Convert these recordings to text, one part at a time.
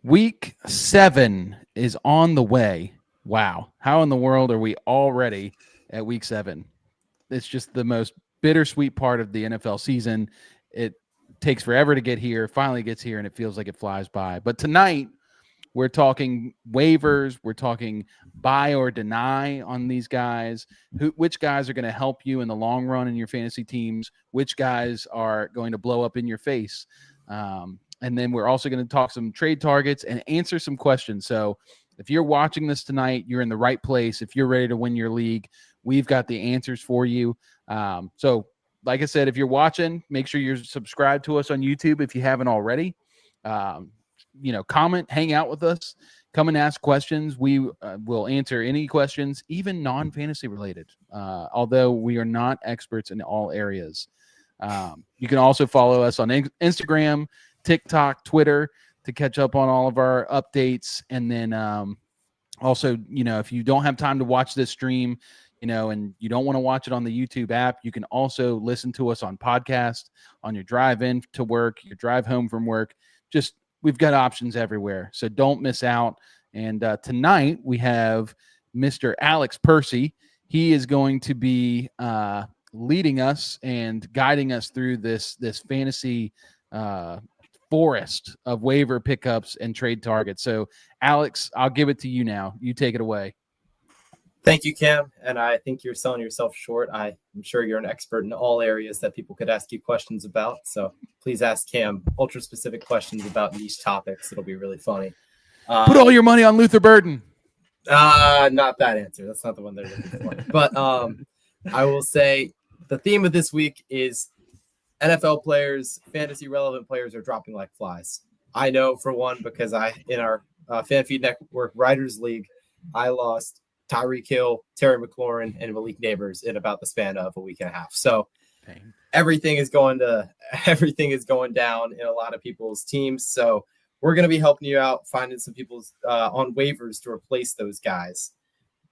Week 7 is on the way. Wow. How in the world are we already at week 7? It's just the most bittersweet part of the NFL season. It takes forever to get here, finally gets here, and it feels like it flies by. But tonight, we're talking waivers. We're talking buy or deny on these guys. Which guys are going to help you in the long run in your fantasy teams? Which guys are going to blow up in your face? And then we're also going to talk some trade targets and answer some questions. So if you're watching this tonight, you're in the right place. If you're ready to win your league, we've got the answers for you. So like I said, if you're watching, make sure you're subscribed to us on YouTube if you haven't already. Comment, hang out with us, come and ask questions. We will answer any questions, even non-fantasy related, although we are not experts in all areas. You can also follow us on Instagram, TikTok, Twitter to catch up on all of our updates. And then also, if you don't have time to watch this stream, and you don't want to watch it on the YouTube app, you can also listen to us on podcast, on your drive in to work, your drive home from work. We've got options everywhere, so don't miss out. And tonight we have Mr. Alex Percy. He is going to be leading us and guiding us through this fantasy forest of waiver pickups and trade targets. So, Alex, I'll give it to you now. You take it away. Thank you, Cam. And I think you're selling yourself short. I'm sure you're an expert in all areas that people could ask you questions about. So please ask Cam ultra-specific questions about niche topics. It'll be really funny. Put all your money on Luther Burden. Not that answer. That's not the one they're looking for. But I will say the theme of this week is NFL players, fantasy relevant players are dropping like flies. I know for one because in our FanFeed Network Writers League, I lost Tyreek Hill, Terry McLaurin, and Malik Neighbors in about the span of a week and a half. So everything is going down in a lot of people's teams. So we're going to be helping you out, finding some people on waivers to replace those guys.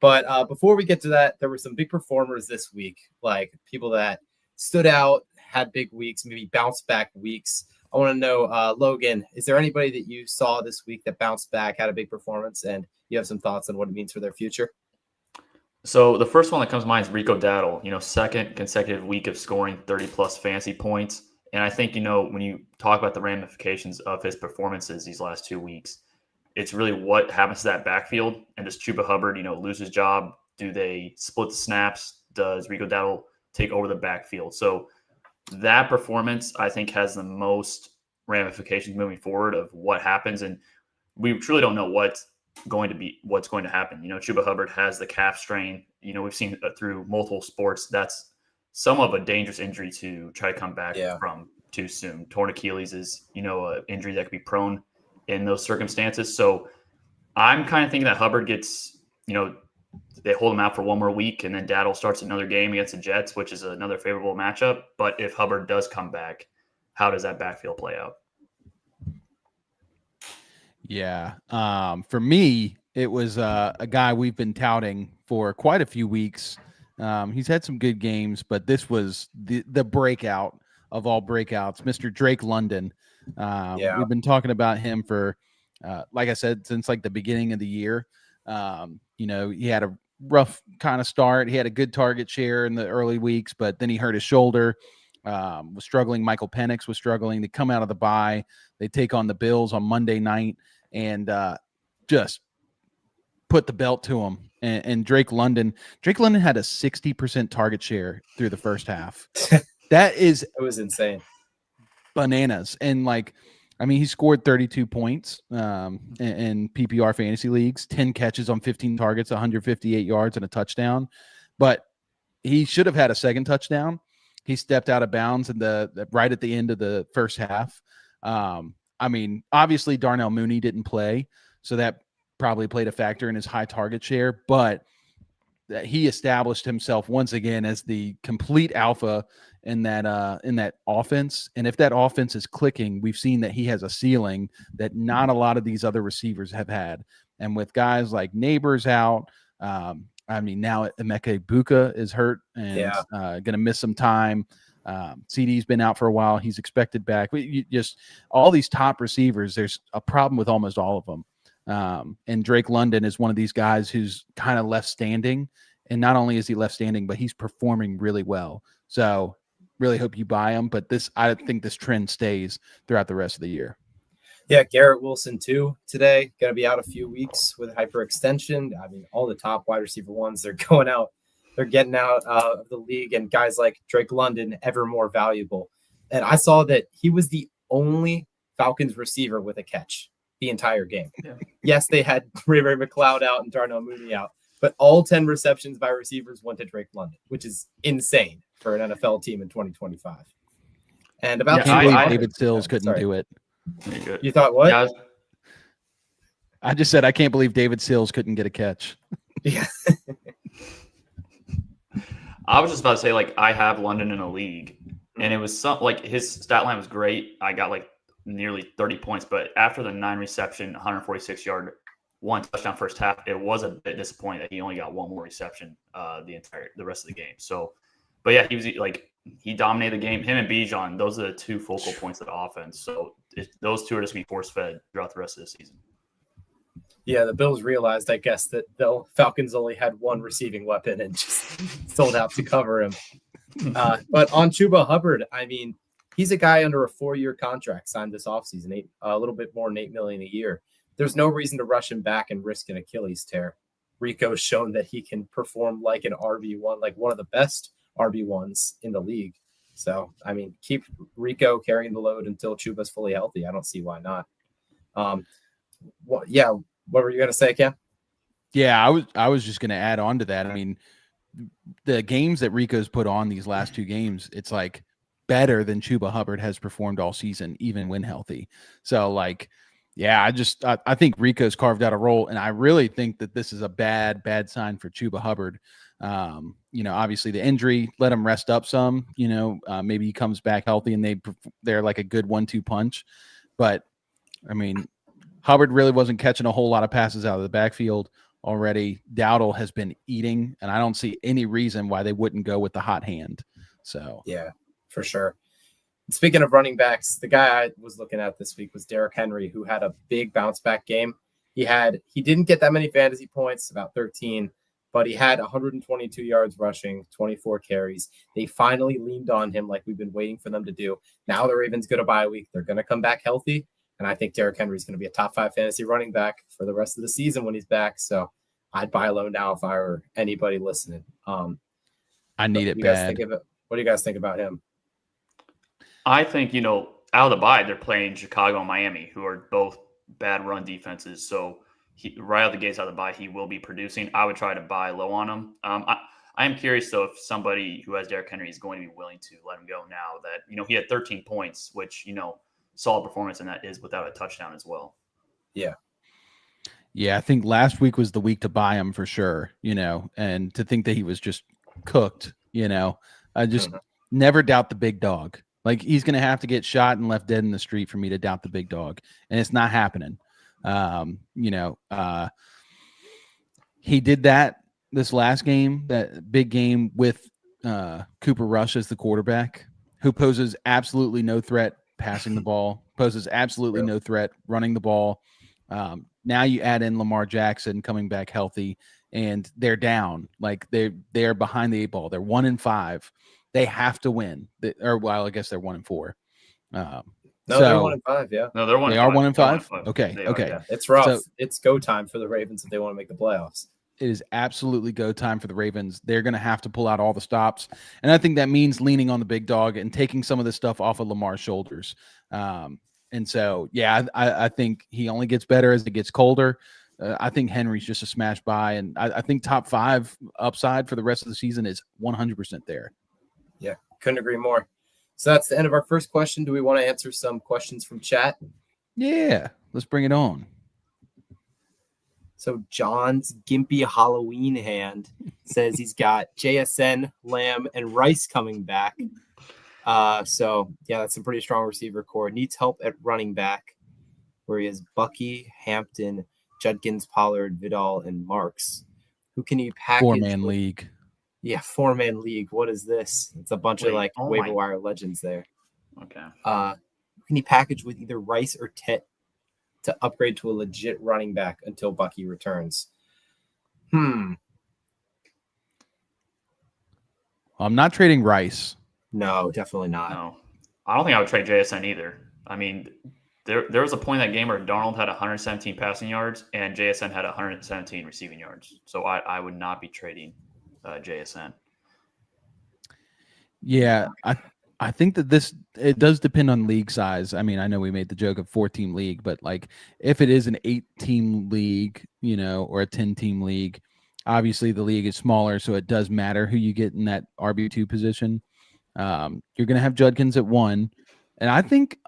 But before we get to that, there were some big performers this week, like people that stood out, had big weeks, maybe bounce back weeks. I want to know, Logan, is there anybody that you saw this week that bounced back, had a big performance, and you have some thoughts on what it means for their future? So the first one that comes to mind is Rico Dowdle, second consecutive week of scoring 30-plus fantasy points. And I think, when you talk about the ramifications of his performances these last 2 weeks, it's really what happens to that backfield. And does Chuba Hubbard, lose his job? Do they split the snaps? Does Rico Dowdle take over the backfield? So that performance, I think, has the most ramifications moving forward of what happens. And we truly don't know what's going to happen. Chuba Hubbard has the calf strain. We've seen through multiple sports. That's some of a dangerous injury to try to come back from too soon. Torn Achilles is, an injury that could be prone in those circumstances. So I'm kind of thinking that Hubbard gets, they hold him out for one more week, and then Dowdle starts another game against the Jets, which is another favorable matchup. But if Hubbard does come back, how does that backfield play out? Yeah. For me, it was a guy we've been touting for quite a few weeks. He's had some good games, but this was the breakout of all breakouts, Mr. Drake London. We've been talking about him for, like I said, since like the beginning of the year. He had a rough kind of start. He had a good target share in the early weeks, but then he hurt his shoulder. Was struggling. Michael Penix was struggling to come out of the bye. They take on the Bills on Monday night and just put the belt to him. And Drake London had a 60% target share through the first half. It was insane. Bananas. And he scored 32 points in PPR fantasy leagues, 10 catches on 15 targets, 158 yards and a touchdown. But he should have had a second touchdown. He stepped out of bounds right at the end of the first half. Obviously Darnell Mooney didn't play, so that probably played a factor in his high target share, but he established himself once again as the complete alpha in that offense. And if that offense is clicking, we've seen that he has a ceiling that not a lot of these other receivers have had. And with guys like Neighbors out, now Emeka Egbuka is hurt and going to miss some time. CD's been out for a while. He's expected back. Just all these top receivers, there's a problem with almost all of them. And Drake London is one of these guys who's kind of left standing. And not only is he left standing, but he's performing really well. So really hope you buy him. But I think this trend stays throughout the rest of the year. Yeah, Garrett Wilson too today. Going to be out a few weeks with hyperextension. I mean, all the top wide receiver ones, they're going out. They're getting out of the league, and guys like Drake London, ever more valuable. And I saw that he was the only Falcons receiver with a catch the entire game. Yeah. Yes, they had Ray McLeod out and Darnell Mooney out, but all 10 receptions by receivers went to Drake London, which is insane for an NFL team in 2025. And about David Sills couldn't do it. You thought what? Yeah, I just said I can't believe David Sills couldn't get a catch. Yeah. I was just about to say, like, I have London in a league, and it was his stat line was great. I got like nearly 30 points, but after the 9 reception, 146-yard, 1 touchdown first half, it was a bit disappointing that he only got 1 more reception the rest of the game. So, but yeah, he dominated the game. Him and Bijan, those are the 2 focal points of the offense. So those 2 are just going to be force-fed throughout the rest of the season. Yeah, the Bills realized, I guess, that the Falcons only had 1 receiving weapon and just sold out to cover him. But on Chuba Hubbard, I mean, he's a guy under a 4-year contract signed this offseason, a little bit more than $8 million a year. There's no reason to rush him back and risk an Achilles tear. Rico's shown that he can perform like an RB1, like one of the best RB1s in the league. So, I mean, keep Rico carrying the load until Chuba's fully healthy. I don't see why not. What were you going to say, Cam? Yeah, I was just going to add on to that. I mean, the games that Rico's put on these last 2 games, it's like better than Chuba Hubbard has performed all season, even when healthy. So, like, yeah, I think Rico's carved out a role, and I really think that this is a bad sign for Chuba Hubbard. Obviously the injury let him rest up some. Maybe he comes back healthy and they're like a good 1-2 punch. But I mean, Hubbard really wasn't catching a whole lot of passes out of the backfield already. Dowdle has been eating, and I don't see any reason why they wouldn't go with the hot hand. So yeah, for sure. Speaking of running backs, the guy I was looking at this week was Derrick Henry, who had a big bounce back game. He didn't get that many fantasy points, about 13, but he had 122 yards rushing, 24 carries. They finally leaned on him like we've been waiting for them to do. Now the Ravens go to bye week. They're going to come back healthy, and I think Derrick Henry is going to be a top 5 fantasy running back for the rest of the season when he's back. So I'd buy low now if I were anybody listening. I need it bad. What do you guys think about him? I think, out of the bye, they're playing Chicago and Miami, who are both bad run defenses. So right out the gates out of the bye, he will be producing. I would try to buy low on him. I am curious, though, if somebody who has Derrick Henry is going to be willing to let him go now that, he had 13 points, which, solid performance, and that is without a touchdown as well. Yeah. Yeah, I think last week was the week to buy him for sure, and to think that he was just cooked, I just never doubt the big dog. Like, he's going to have to get shot and left dead in the street for me to doubt the big dog. And it's not happening. He did that this last game, that big game with Cooper Rush as the quarterback, who poses absolutely no threat passing the ball, poses absolutely no threat running the ball. Now you add in Lamar Jackson coming back healthy, and they're down. Like, they're behind the 8 ball. They're 1-5. They have to win. I guess they're 1-4. No, they're 1-5. Yeah. No, they're 1-5. They are 1-5. Okay. Yeah. It's rough. So, it's go time for the Ravens if they want to make the playoffs. It is absolutely go time for the Ravens. They're going to have to pull out all the stops, and I think that means leaning on the big dog and taking some of the stuff off of Lamar's shoulders. And so, yeah, I think he only gets better as it gets colder. I think Henry's just a smash buy, and I think top 5 upside for the rest of the season is 100% there. Yeah, couldn't agree more. So that's the end of our first question. Do we want to answer some questions from chat? Yeah, let's bring it on. So John's gimpy Halloween hand says he's got JSN, Lamb, and Rice coming back. So, yeah, that's a pretty strong receiver core. Needs help at running back, where he has Bucky, Hampton, Judkins, Pollard, Vidal, and Marks. Who can he package? 4-man league. Yeah, 4-man league. What is this? It's a bunch of Wait, waiver wire legends there. Okay. Can he package with either Rice or Tet to upgrade to a legit running back until Bucky returns? I'm not trading Rice. No, definitely not. No, I don't think I would trade JSN either. I mean, there was a point in that game where Darnold had 117 passing yards and JSN had 117 receiving yards. So I would not be trading JSN. Yeah, I think that it does depend on league size. I mean, I know we made the joke of 4-team league, but like if it is an 8-team league, or a 10-team league, obviously the league is smaller, so it does matter who you get in that RB2 position. You're going to have Judkins at 1. And I think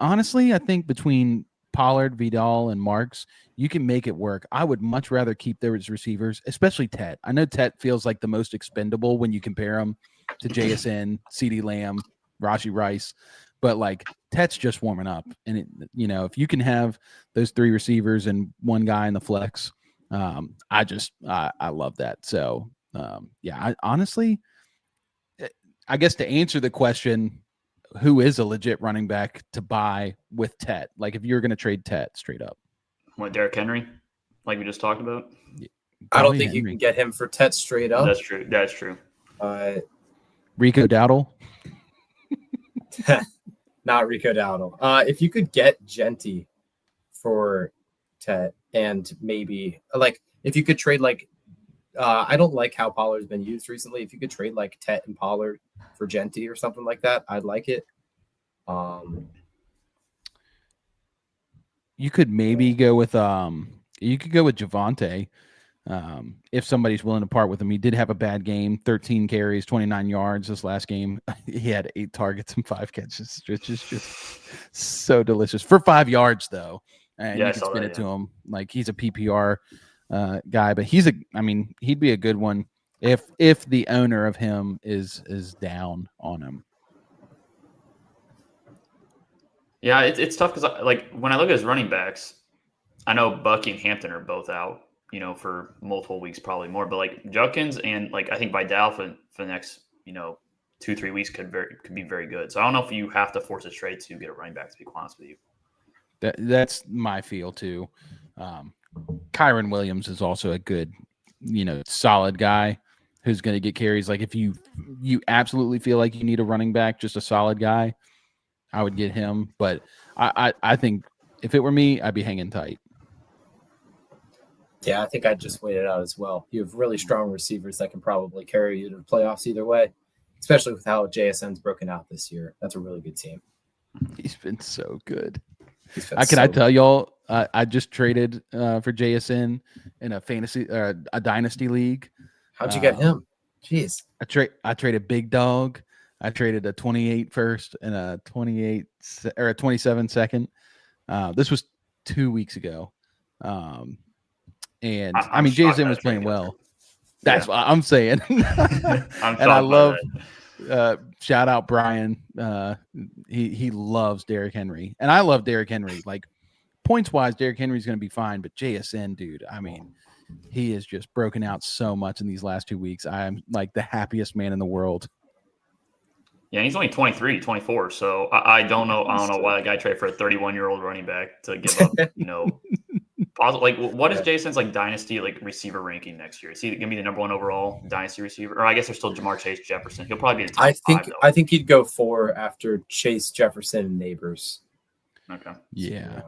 between Pollard, Vidal, and Marks, you can make it work. I would much rather keep those receivers, especially Tet. I know Tet feels like the most expendable when you compare him to JSN, CeeDee Lamb, Rashee Rice, but like Tet's just warming up. And if you can have those 3 receivers and 1 guy in the flex, I love that. So I honestly, I guess to answer the question, who is a legit running back to buy with Tet? Like if you're going to trade Tet straight up. What, Derrick Henry, like we just talked about? I don't think you can get him for Tet straight up. That's true. That's true. Rico Dowdle? Not Rico Dowdle. If you could get Genty for Tet and maybe if you could trade I don't like how Pollard's been used recently. If you could trade Tet and Pollard for Genty or something like that, I'd like it. You could maybe go with Javonte. If somebody's willing to part with him. He did have a bad game, 13 carries, 29 yards this last game. He had 8 targets and 5 catches. It's just so delicious. For 5 yards, though. And you can spin it to him. Like, he's a PPR guy, but he'd be a good one if the owner of him is down on him. Yeah, it's tough because when I look at his running backs, I know Bucky and Hampton are both out, for multiple weeks, probably more. But Judkins and I think Vidal for the next 2-3 weeks could be very good. So I don't know if you have to force a trade to get a running back. To be honest with you, that's my feel too. Kyron Williams is also a good, solid guy who's going to get carries. Like if you absolutely feel like you need a running back, just a solid guy, I would get him. But I think if it were me, I'd be hanging tight. Yeah, I think I'd just wait it out as well. You have really strong receivers that can probably carry you to the playoffs either way, especially with how JSN's broken out this year. That's a really good team. He's been so good. I tell y'all, I just traded for JSN in a fantasy, a dynasty league. How'd you get him? Jeez. I traded Big Dog. I traded a 28 first and a 27 second. This was 2 weeks ago. And JSN was playing well. That's what I'm saying. And I love shout out Brian. He loves Derrick Henry, and I love Derrick Henry. Like points wise, Derrick Henry's going to be fine, but JSN, dude, he has just broken out so much in these last 2 weeks. I am like the happiest man in the world. Yeah, he's only 23, 24. So I don't know. I don't know why that guy traded for a 31-year-old running back to give up. What is Jason's dynasty receiver ranking next year? Is he gonna be the number 1 overall dynasty receiver? Or I guess there's still Jamar Chase, Jefferson. He'll probably be the top 5, I think he'd go 4 after Chase, Jefferson, and Neighbors. Okay. Yeah,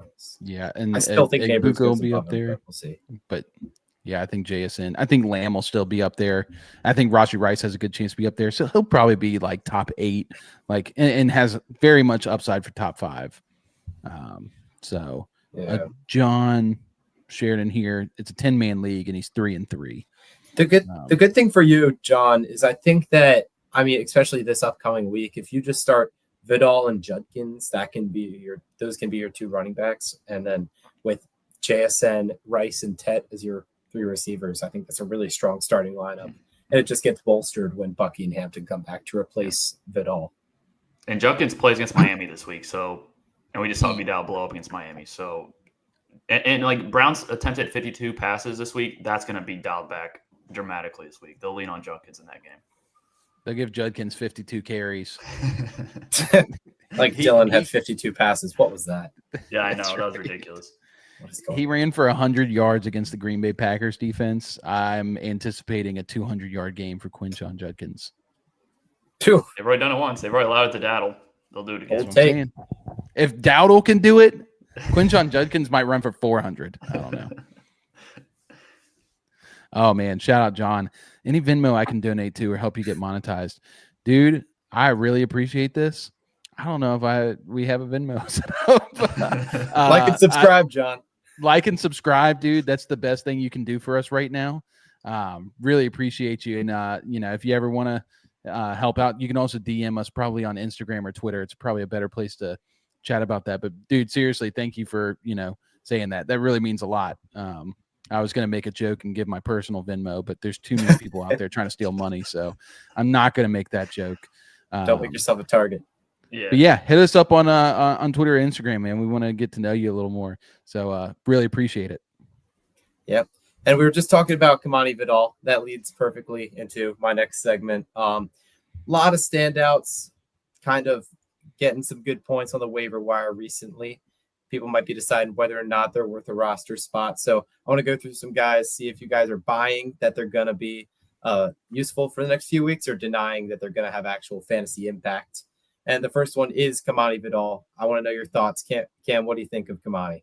and I still think Neighbors will be up there. We'll see. But yeah, I think JSN. I think Lamb will still be up there. I think Rashee Rice has a good chance to be up there. So he'll probably be top 8, and has very much upside for top 5. John Sheridan here. It's a 10-man league, and he's 3-3. The good thing for you, John, is I think that especially this upcoming week, if you just start Vidal and Judkins, those can be your 2 running backs, and then with JSN, Rice, and Tet as your 3 receivers, I think that's a really strong starting lineup, and it just gets bolstered when Bucky and Hampton come back to replace Vidal. And Judkins plays against Miami this week, and we just saw Vidal blow up against Miami. So, and Browns attempted 52 passes this week. That's going to be dialed back dramatically this week. They'll lean on Judkins in that game. They'll give Judkins 52 carries. Like Dylan had 52 passes. What was that? Yeah, I know. That's That was right. ridiculous. What is going He ran for 100 yards against the Green Bay Packers defense. I'm anticipating a 200-yard game for Kayshon Judkins. Two. They've already done it once. They've already allowed it to Daddle. They'll do it again. Old That's what I'm take. saying. If Dowdle can do it, Kayshon Judkins might run for 400. I don't know. Oh, man. Shout out, John. Any Venmo I can donate to or help you get monetized. Dude, I really appreciate this. I don't know if we have a Venmo set up. Like and subscribe, John. Like and subscribe, dude. That's the best thing you can do for us right now. Really appreciate you. And, if you ever want to help out, you can also DM us probably on Instagram or Twitter. It's probably a better place to chat about that. But, dude, seriously, thank you for, saying that. That really means a lot. I was going to make a joke and give my personal Venmo, but there's too many people out there trying to steal money. So I'm not going to make that joke. Don't make yourself a target. Yeah. But yeah, hit us up on Twitter or Instagram, man. We want to get to know you a little more. So really appreciate it. Yep. And we were just talking about Kimani Vidal. That leads perfectly into my next segment. A lot of standouts, kind of getting some good points on the waiver wire recently. People might be deciding whether or not they're worth a roster spot. So I want to go through some guys, see if you guys are buying that they're going to be useful for the next few weeks or denying that they're going to have actual fantasy impact. And the first one is Kimani Vidal. I want to know your thoughts. Cam, what do you think of Kimani?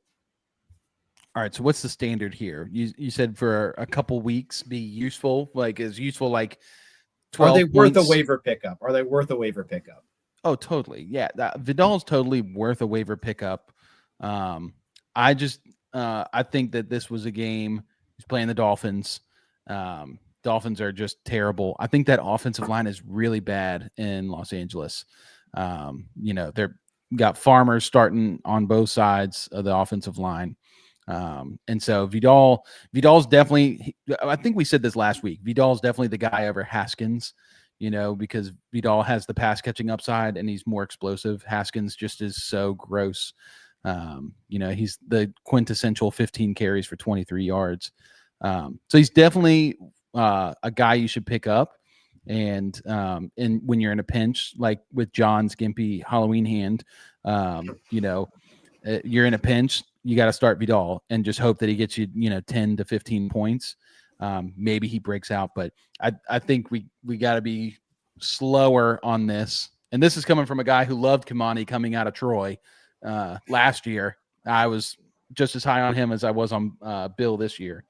All right. So what's the standard here? You said for a couple weeks be useful, like 12 Are they worth points? a waiver pickup? Are they worth a waiver pickup? Oh, totally. Yeah. Vidal's totally worth a waiver pickup. I think that this was a game. He's playing the Dolphins. Dolphins are just terrible. I think that offensive line is really bad in Los Angeles. They're got farmers starting on both sides of the offensive line. And so Vidal's definitely, I think we said this last week, Vidal's definitely the guy over Haskins, because Vidal has the pass catching upside and he's more explosive. Haskins just is so gross. He's the quintessential 15 carries for 23 yards. So he's definitely a guy you should pick up. And when you're in a pinch, like with John's gimpy Halloween hand, you're in a pinch, you got to start Vidal and just hope that he gets you, 10 to 15 points. Maybe he breaks out, but I think we got to be slower on this. And this is coming from a guy who loved Kimani coming out of Troy last year. I was just as high on him as I was on Bill this year.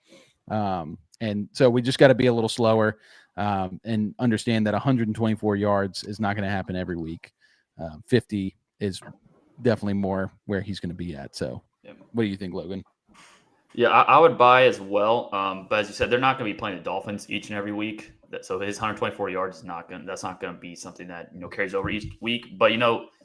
And so we just got to be a little slower and understand that 124 yards is not going to happen every week. 50 is definitely more where he's going to be at. So what do you think, Logan? Yeah, I would buy as well. But as you said, they're not going to be playing the Dolphins each and every week. So his 124 yards is not going to be something that, carries over each week. But,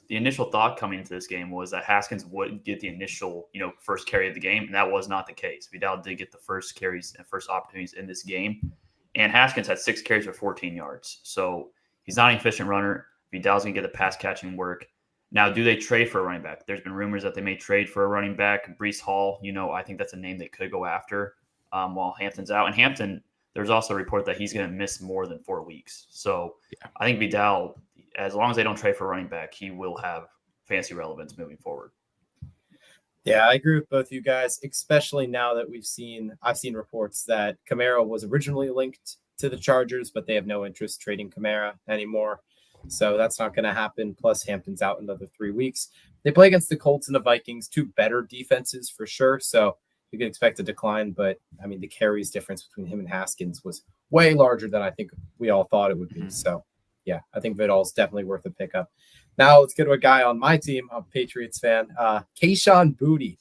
the initial thought coming into this game was that Haskins would get the initial, first carry of the game. And that was not the case. Vidal did get the first carries and first opportunities in this game. And Haskins had 6 carries for 14 yards. So he's not an efficient runner. Vidal's going to get the pass catching work. Now, do they trade for a running back? There's been rumors that they may trade for a running back. Breece Hall, I think that's a name they could go after while Hampton's out. And Hampton, there's also a report that he's going to miss more than 4 weeks. So I think Vidal, as long as they don't trade for a running back, he will have fantasy relevance moving forward. Yeah, I agree with both you guys, especially now that I've seen reports that Kamara was originally linked to the Chargers, but they have no interest trading Kamara anymore. So that's not going to happen. Plus, Hampton's out another 3 weeks. They play against the Colts and the Vikings, 2 better defenses for sure. So you can expect a decline. But, the carries difference between him and Haskins was way larger than I think we all thought it would be. So, yeah, I think Vidal's definitely worth a pickup. Now let's get to a guy on my team. I'm a Patriots fan. Kayshon Boutte,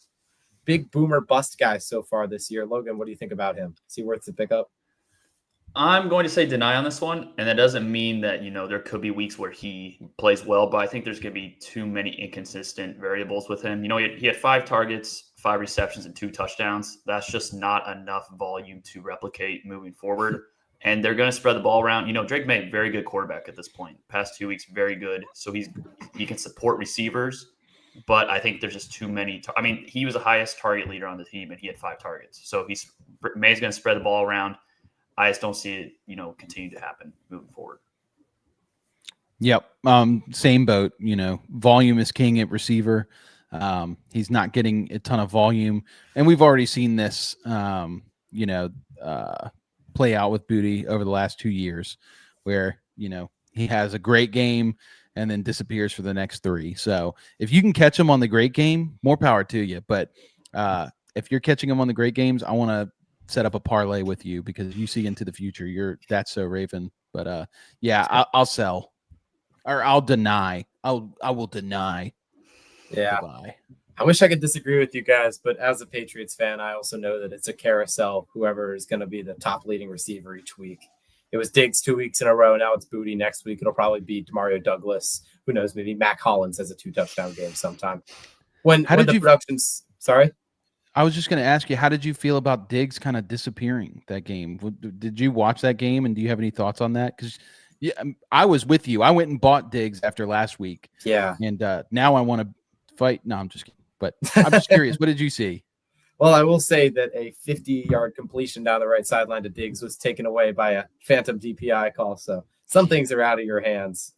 big boomer bust guy so far this year. Logan, what do you think about him? Is he worth the pickup? I'm going to say deny on this one, and that doesn't mean that, there could be weeks where he plays well, but I think there's going to be too many inconsistent variables with him. He had 5 targets, 5 receptions, and 2 touchdowns. That's just not enough volume to replicate moving forward, and they're going to spread the ball around. Drake May, very good quarterback at this point. Past 2 weeks, very good, so he can support receivers, but I think there's just too many. He was the highest target leader on the team, and he had 5 targets. So May's going to spread the ball around. I just don't see it, continue to happen moving forward. Yep. Same boat, volume is king at receiver. He's not getting a ton of volume. And we've already seen this, play out with Boutte over the last 2 years where, he has a great game and then disappears for the next 3. So if you can catch him on the great game, more power to you. But if you're catching him on the great games, I want to set up a parlay with you because you see into the future. That's so Raven. But I'll sell. Or I'll deny. I will deny. Yeah. Goodbye. I wish I could disagree with you guys, but as a Patriots fan, I also know that it's a carousel. Whoever is going to be the top leading receiver each week. It was Diggs 2 weeks in a row. Now it's Boutte. Next week it'll probably be Demario Douglas. Who knows? Maybe Mac Hollins has a 2-touchdown game sometime. When the production's sorry. I was just going to ask you, how did you feel about Diggs kind of disappearing that game? Did you watch that game, and do you have any thoughts on that? Because I was with you. I went and bought Diggs after last week. Yeah. And now I want to fight. No, I'm just kidding. But I'm just curious. What did you see? Well, I will say that a 50-yard completion down the right sideline to Diggs was taken away by a phantom DPI call. So some things are out of your hands,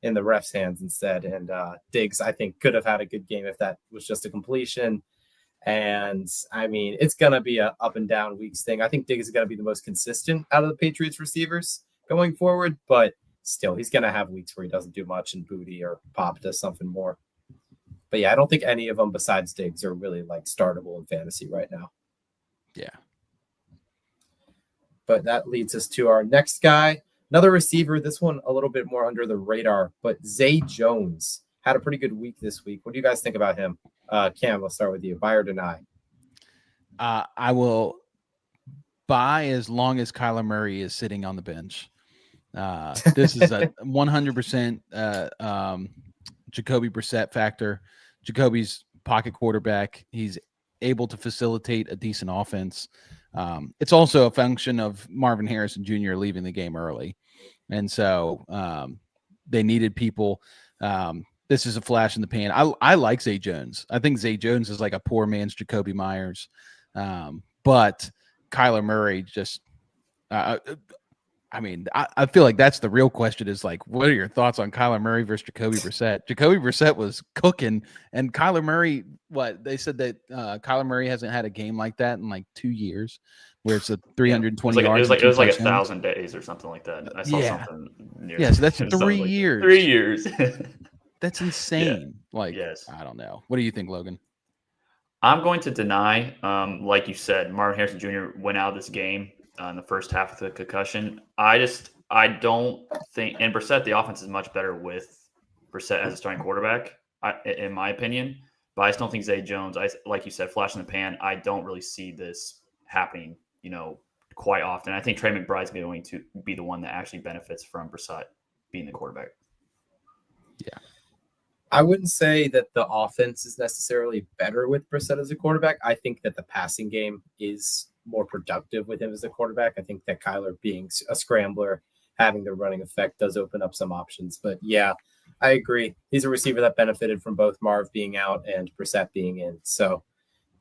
in the ref's hands instead. And Diggs, I think, could have had a good game if that was just a completion. And I mean, it's going to be a up and down weeks thing. I think Diggs is going to be the most consistent out of the Patriots receivers going forward, but still, he's going to have weeks where he doesn't do much and Boutte or Pop does something more. But yeah, I don't think any of them besides Diggs are really like startable in fantasy right now. Yeah. But that leads us to our next guy, another receiver. This one a little bit more under the radar, but Zay Jones had a pretty good week this week. What do you guys think about him? Cam, we'll start with you. Buy or deny? I will buy as long as Kyler Murray is sitting on the bench. This is a 100% Jacoby Brissett factor. Jacoby's pocket quarterback. He's able to facilitate a decent offense. It's also a function of Marvin Harrison Jr. leaving the game early. And so they needed people. This is a flash in the pan. I like Zay Jones. I think Zay Jones is like a poor man's Jacoby Myers. But Kyler Murray just I feel like that's the real question is like, what are your thoughts on Kyler Murray versus Jacoby Brissett? Jacoby Brissett was cooking, and Kyler Murray, they said that Kyler Murray hasn't had a game like that in like 2 years, where it's a 320 yards. It was like 1,000 days or something like that. I saw something near. Yeah, so that's 3 years. 3 years. That's insane. Yeah. Yes. I don't know. What do you think, Logan? I'm going to deny. Like you said, Marvin Harrison Jr. went out of this game in the first half of the concussion. I don't think, and Brissett, the offense is much better with Brissett as a starting quarterback, in my opinion. But I just don't think Zay Jones, like you said, flash in the pan. I don't really see this happening, quite often. I think Trey McBride's going to be the one that actually benefits from Brissett being the quarterback. Yeah. I wouldn't say that the offense is necessarily better with Brissett as a quarterback. I think that the passing game is more productive with him as a quarterback. I think that Kyler being a scrambler, having the running effect does open up some options. But yeah, I agree. He's a receiver that benefited from both Marv being out and Brissett being in. So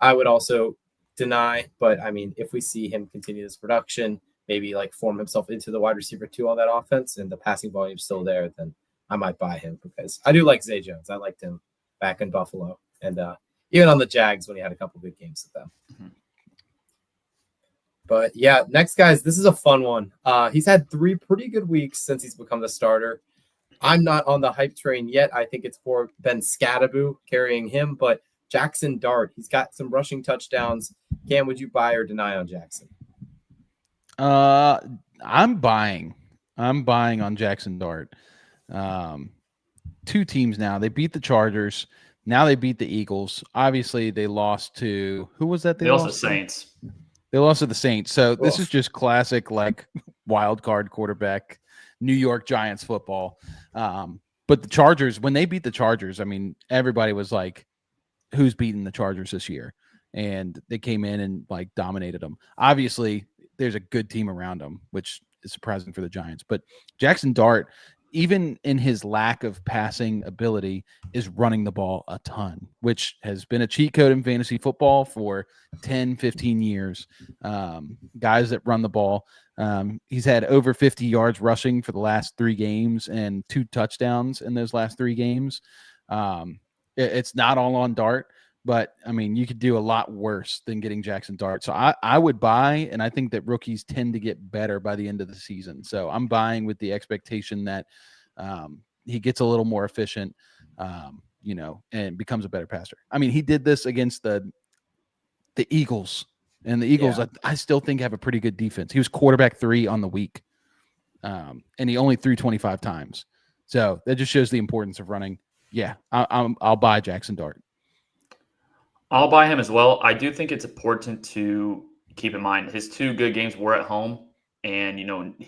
I would also deny, but I mean, if we see him continue this production, maybe like form himself into the wide receiver 2 on that offense and the passing volume still there, then I might buy him because I do like Zay Jones. I liked him back in Buffalo and even on the Jags when he had a couple good games with them. Mm-hmm. But yeah, next guys, this is a fun one. He's had 3 pretty good weeks since he's become the starter. I'm not on the hype train yet. I think it's for Ben Scadaboo carrying him, but Jaxson Dart, he's got some rushing touchdowns. Cam, would you buy or deny on Jaxson? I'm buying on Jaxson Dart. 2 teams now. They beat the Chargers. Now they beat the Eagles. Obviously, they lost to who was that? They lost to the Saints. They lost to the Saints. So this is just classic like wild card quarterback, New York Giants football. But the Chargers, when they beat the Chargers, I mean, everybody was like, who's beating the Chargers this year? And they came in and like dominated them. Obviously, there's a good team around them, which is surprising for the Giants. But Jaxson Dart even in his lack of passing ability, is running the ball a ton, which has been a cheat code in fantasy football for 10, 15 years. Guys that run the ball. He's had over 50 yards rushing for the last 3 games and 2 touchdowns in those last 3 games. It's not all on Dart, but I mean, you could do a lot worse than getting Jaxson Dart. So I would buy, and I think that rookies tend to get better by the end of the season. So I'm buying with the expectation that he gets a little more efficient, and becomes a better passer. I mean, he did this against the Eagles, and the Eagles, I still think, have a pretty good defense. He was quarterback 3 on the week, and he only threw 25 times. So that just shows the importance of running. Yeah, I'll buy Jaxson Dart. I'll buy him as well. I do think it's important to keep in mind his 2 good games were at home. And,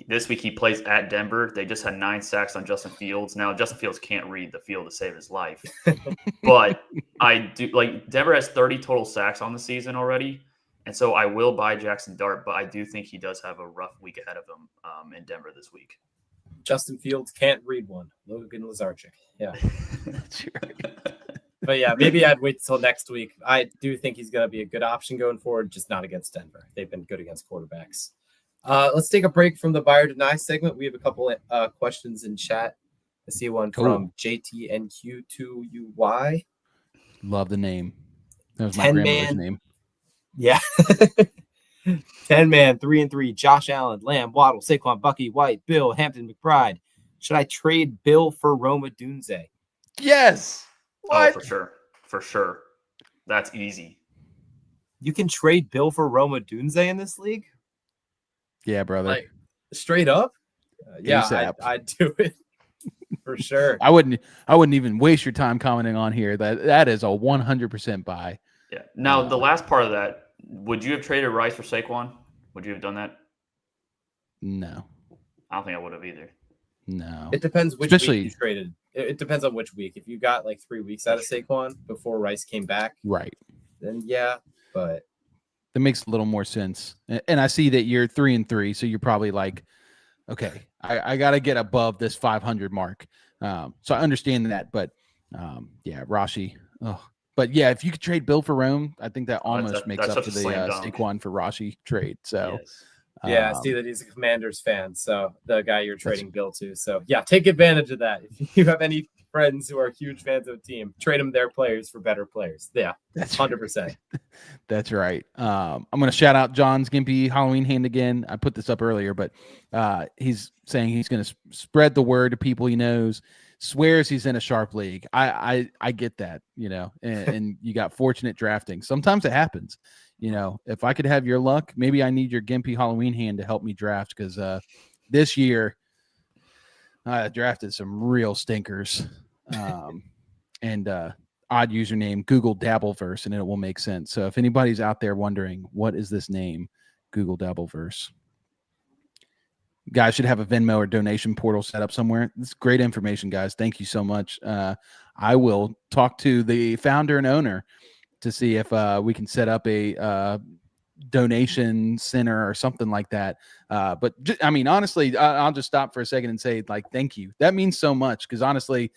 this week he plays at Denver. They just had 9 sacks on Justin Fields. Now, Justin Fields can't read the field to save his life. But I do Denver has 30 total sacks on the season already. And so I will buy Jaxson Dart, but I do think he does have a rough week ahead of him in Denver this week. Justin Fields can't read one. Logan Lazarchik. Yeah. That's right. But yeah, maybe I'd wait till next week. I do think he's going to be a good option going forward, just not against Denver. They've been good against quarterbacks. Let's take a break from the buy or deny segment. We have a couple questions in chat. I see one from JTNQ2UY. Love the name. That was my grandmother's name. Yeah. 10-man, 3-3. Josh Allen, Lamb, Waddle, Saquon, Bucky, White, Bill, Hampton, McBride. Should I trade Bill for Roma Dunze? Yes. What? Oh, for sure. That's easy. You can trade Bill for Roma Dunze in this league? Yeah, brother. Like, straight up? Yeah, I'd do it for sure. I wouldn't even waste your time commenting on here. That is a 100% buy. Yeah. Now, the last part of that, would you have traded Rice for Saquon? Would you have done that? No. I don't think I would have either. No. It depends which week you traded. It depends on which week. If you got like 3 weeks out of Saquon before Rice came back, right, then yeah, but that makes a little more sense. And I see that you're 3-3, so you're probably like, okay, I got to get above this 500 mark. So I understand that, but yeah, Rashi. Oh, but yeah, if you could trade Bill for Rome, I think that almost makes up for the Saquon for Rashi trade. So. Yes. Yeah, I see that he's a Commanders fan, so the guy you're trading Bill to. So, yeah, take advantage of that. If you have any friends who are huge fans of a team, trade them their players for better players. Yeah, that's 100%. That's right. I'm going to shout out John's Gimpy Halloween hand again. I put this up earlier, but he's saying he's going to spread the word to people he knows, swears he's in a sharp league. I get that, and you got fortunate drafting. Sometimes it happens. If I could have your luck, maybe I need your Gimpy Halloween hand to help me draft, because this year I drafted some real stinkers. And odd username, Google Dabbleverse, and it will make sense. So if anybody's out there wondering, what is this name? Google Dabbleverse. Guys should have a Venmo or donation portal set up somewhere. This is great information, guys. Thank you so much. I will talk to the founder and owner to see if we can set up a donation center or something like that. But honestly, I'll just stop for a second and say, thank you. That means so much, because honestly,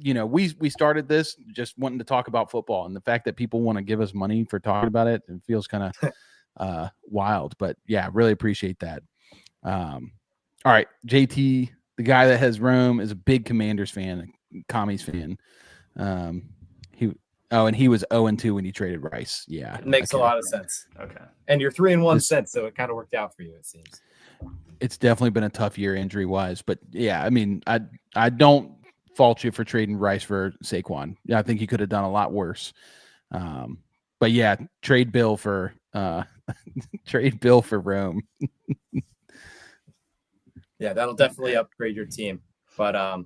we started this just wanting to talk about football, and the fact that people want to give us money for talking about it feels kind of wild. But yeah, really appreciate that. All right, JT, the guy that has Rome, is a big Commanders fan, a Commies fan. And he was 0-2 when you traded Rice. Yeah. It makes a lot of sense. Okay. And you're 3-1 since, so it kind of worked out for you, it seems. It's definitely been a tough year injury-wise. But, yeah, I don't fault you for trading Rice for Saquon. Yeah, I think you could have done a lot worse. But, yeah, trade Bill for Rome. Yeah, that'll definitely upgrade your team. But,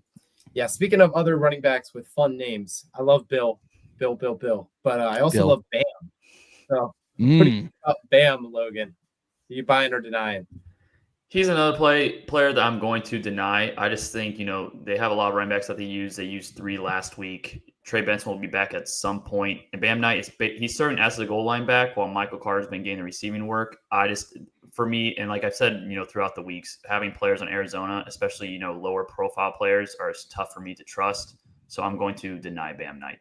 yeah, speaking of other running backs with fun names, I love Bill. But I also love Bam. So, what do you think about Bam, Logan? Are you buying or denying? He's another player that I'm going to deny. I just think, they have a lot of running backs that they use. They used 3 last week. Trey Benson will be back at some point. And Bam Knight, he's serving as the goal line back while Michael Carter's been getting the receiving work. for me, and like I've said, throughout the weeks, having players in Arizona, especially, lower profile players, are tough for me to trust. So I'm going to deny Bam Knight.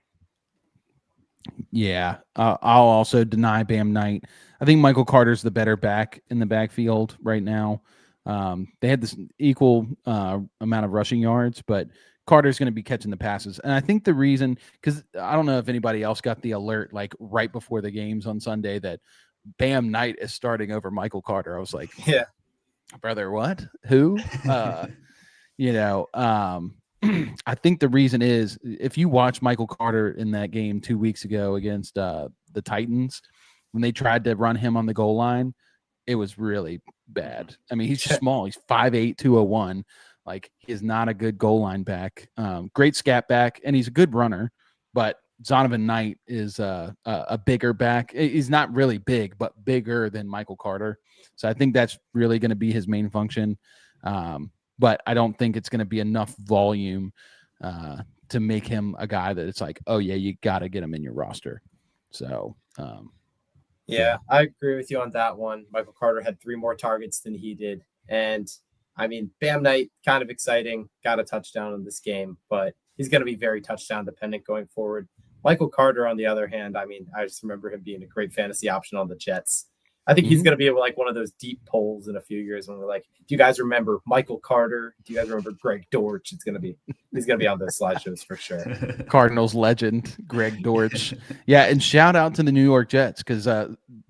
Yeah, I'll also deny Bam Knight. I think Michael Carter's the better back in the backfield right now. They had this equal amount of rushing yards, but Carter's going to be catching the passes. And I think the reason, because I don't know if anybody else got the alert like right before the games on Sunday that Bam Knight is starting over Michael Carter. I was like, yeah, brother, what? Who? I think the reason is if you watch Michael Carter in that game 2 weeks ago against the Titans, when they tried to run him on the goal line, it was really bad. I mean, he's just small. He's 5'8", 201. Like, he is not a good goal line back. Great scat back, and he's a good runner. But Zonovan Knight is a bigger back. He's not really big, but bigger than Michael Carter. So I think that's really going to be his main function. But I don't think it's going to be enough volume to make him a guy that it's like, oh, yeah, you got to get him in your roster. So, yeah, I agree with you on that one. Michael Carter had 3 more targets than he did. And I mean, Bam Knight, kind of exciting, got a touchdown in this game, but he's going to be very touchdown dependent going forward. Michael Carter, on the other hand, I mean, I just remember him being a great fantasy option on the Jets. I think he's going to be like one of those deep polls in a few years when we're like, do you guys remember Michael Carter? Do you guys remember Greg Dortch? He's going to be on those slideshows for sure. Cardinals legend, Greg Dortch. Yeah, and shout out to the New York Jets because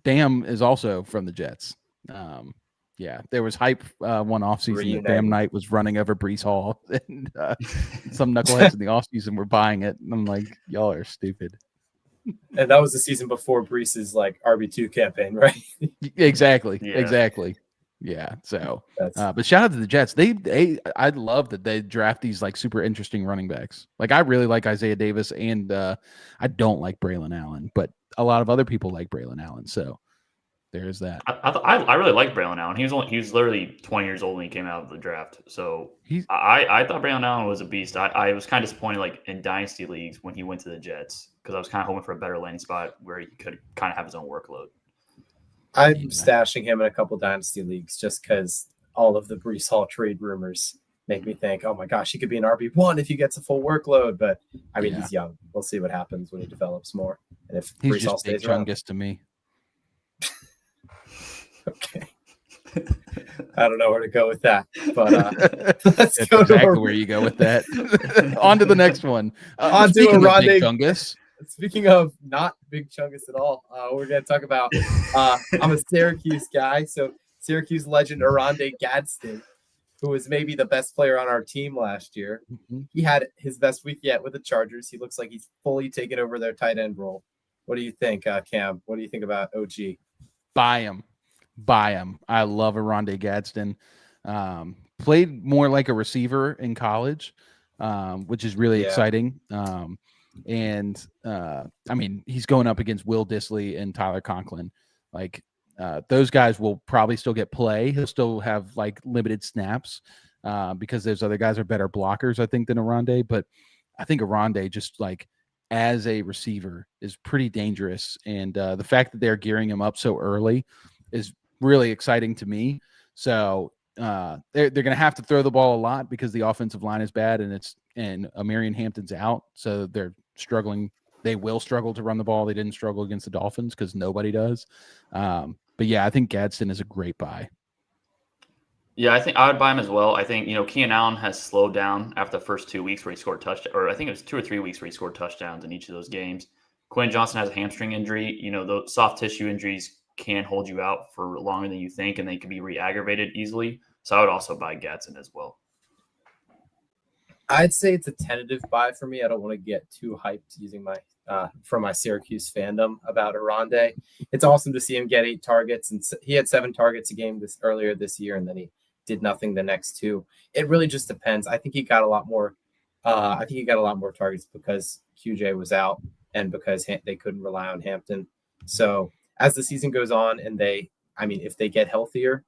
Bam is also from the Jets. Yeah, there was hype one offseason that Bam Knight was running over Breece Hall, and some knuckleheads in the offseason were buying it. And I'm like, y'all are stupid. And that was the season before Breece's like RB2 campaign, right? Exactly. Yeah. So, but shout out to the Jets. I love that they draft these like super interesting running backs. Like, I really like Isaiah Davis, and I don't like Braylon Allen, but a lot of other people like Braylon Allen. So there's that. I really like Braylon Allen. He was literally 20 years old when he came out of the draft. So I thought Braylon Allen was a beast. I was kind of disappointed like in dynasty leagues when he went to the Jets because I was kind of hoping for a better landing spot where he could kind of have his own workload. I'm stashing him in a couple dynasty leagues just because all of the Breece Hall trade rumors make me think, oh my gosh, he could be an RB1 if he gets a full workload. But I mean, he's young. We'll see what happens when he develops more. And if Breece Hall stays around. Chungus to me. Okay. I don't know where to go with that, but let's go exactly to where you go with that. On to the next one. On to Oronde. Big Chungus. Speaking of not Big Chungus at all, we're going to talk about I'm a Syracuse guy, so Syracuse legend Oronde Gadsden, who was maybe the best player on our team last year. Mm-hmm. He had his best week yet with the Chargers. He looks like he's fully taken over their tight end role. What do you think, Cam? What do you think about OG? Buy him. I love Oronde Gadsden. Played more like a receiver in college, which is really exciting. And I mean, he's going up against Will Dissly and Tyler Conklin. Like, those guys will probably still get play. He'll still have like limited snaps because those other guys are better blockers, I think, than Oronde. But I think Oronde just like as a receiver is pretty dangerous. And the fact that they're gearing him up so early is really exciting to me. So they're going to have to throw the ball a lot because the offensive line is bad and Marion Hampton's out. So they're struggling. They will struggle to run the ball. They didn't struggle against the Dolphins because nobody does. But yeah, I think Gadsden is a great buy. Yeah, I think I would buy him as well. I think, Keenan Allen has slowed down after the first 2 weeks where he scored touchdowns, or I think it was 2 or 3 weeks where he scored touchdowns in each of those games. Quinn Johnson has a hamstring injury. Those soft tissue injuries can hold you out for longer than you think, and they can be re-aggravated easily. So I would also buy Gadsden as well. I'd say it's a tentative buy for me. I don't want to get too hyped using my from my Syracuse fandom about Oronde. It's awesome to see him get 8 targets, and he had 7 targets a game earlier this year, and then he did nothing the next 2. It really just depends. I think he got a lot more. Targets because QJ was out and because they couldn't rely on Hampton. So as the season goes on, and if they get healthier,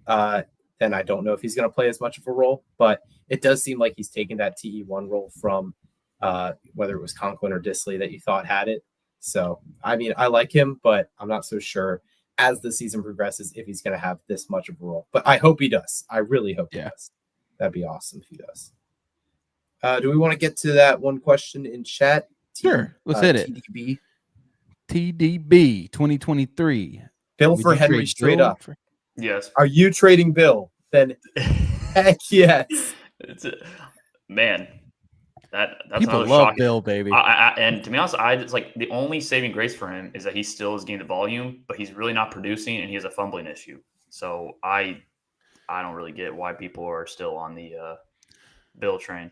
then I don't know if he's going to play as much of a role. But it does seem like he's taken that TE1 role from whether it was Conklin or Dissly that you thought had it. So, I mean, I like him, but I'm not so sure. as the season progresses if he's going to have this much of a role. But I hope he does. I really hope he does. That'd be awesome if he does. Do we want to get to that one question in chat? Sure. Let's hit it. TDB 2023. Bill for Henry straight up. Yes. Are you trading Bill? Then heck yes. Man. That's people another love shocking. Bill, baby. And to be honest, it's like the only saving grace for him is that he still is getting the volume, but he's really not producing, and he has a fumbling issue. So I don't really get why people are still on the Bill train.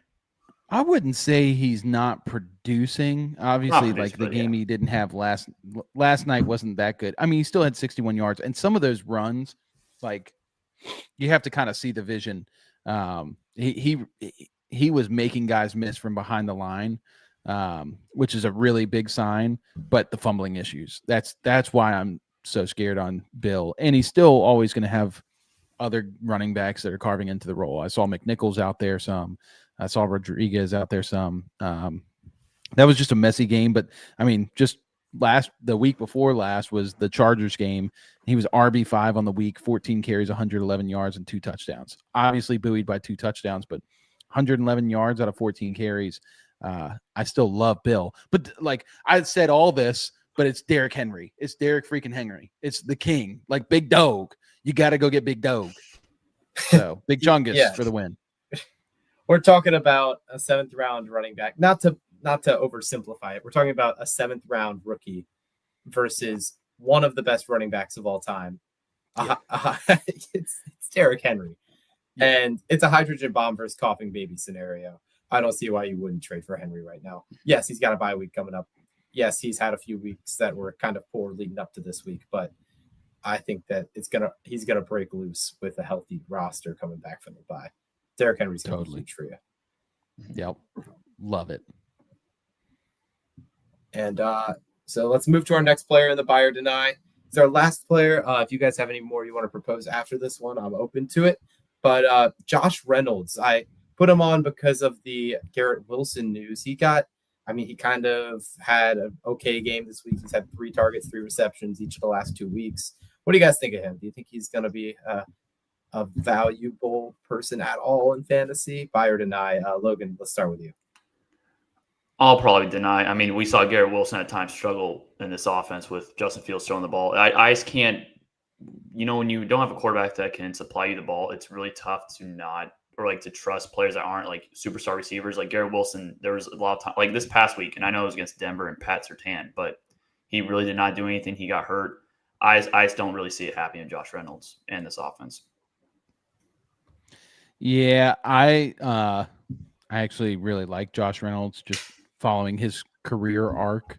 I wouldn't say he's not producing. Obviously, like the game he didn't have last night wasn't that good. I mean, he still had 61 yards, and some of those runs, like you have to kind of see the vision. He was making guys miss from behind the line, which is a really big sign. But the fumbling issues, that's why I'm so scared on Bill. And he's still always going to have other running backs that are carving into the role. I saw McNichols out there some. I saw Rodriguez out there some. That was just a messy game. But, I mean, just the week before last was the Chargers game. He was RB5 on the week, 14 carries, 111 yards, and 2 touchdowns. Obviously buoyed by 2 touchdowns, but 111 yards out of 14 carries. I still love Bill. But, like, I said all this, but it's Derrick Henry. It's Derrick freaking Henry. It's the king. Like, Big Dog. You got to go get Big Dog. So, Big Chungus for the win. We're talking about a 7th-round running back. Not to oversimplify it. We're talking about a 7th-round rookie versus one of the best running backs of all time. It's Derrick Henry. And it's a hydrogen bomb versus coughing baby scenario. I don't see why you wouldn't trade for Henry right now. Yes, he's got a bye week coming up. Yes, he's had a few weeks that were kind of poor leading up to this week, but I think that he's gonna break loose with a healthy roster coming back from the bye. Derrick Henry's gonna be huge for you. Yep, love it. And so let's move to our next player in the buy or deny. It's our last player. If you guys have any more you want to propose after this one, I'm open to it. But Josh Reynolds, I put him on because of the Garrett Wilson news. He kind of had an okay game this week. He's had 3 targets, 3 receptions each of the last 2 weeks. What do you guys think of him? Do you think he's going to be a valuable person at all in fantasy? Buy or deny? Logan, let's start with you. I'll probably deny. I mean, we saw Garrett Wilson at times struggle in this offense with Justin Fields throwing the ball. I just can't, when you don't have a quarterback that can supply you the ball, it's really tough to trust players that aren't like superstar receivers. Like Garrett Wilson, there was a lot of time, like this past week, and I know it was against Denver and Pat Surtain, but he really did not do anything. He got hurt. I just don't really see it happening in Josh Reynolds and this offense. Yeah, I actually really like Josh Reynolds, just following his career arc.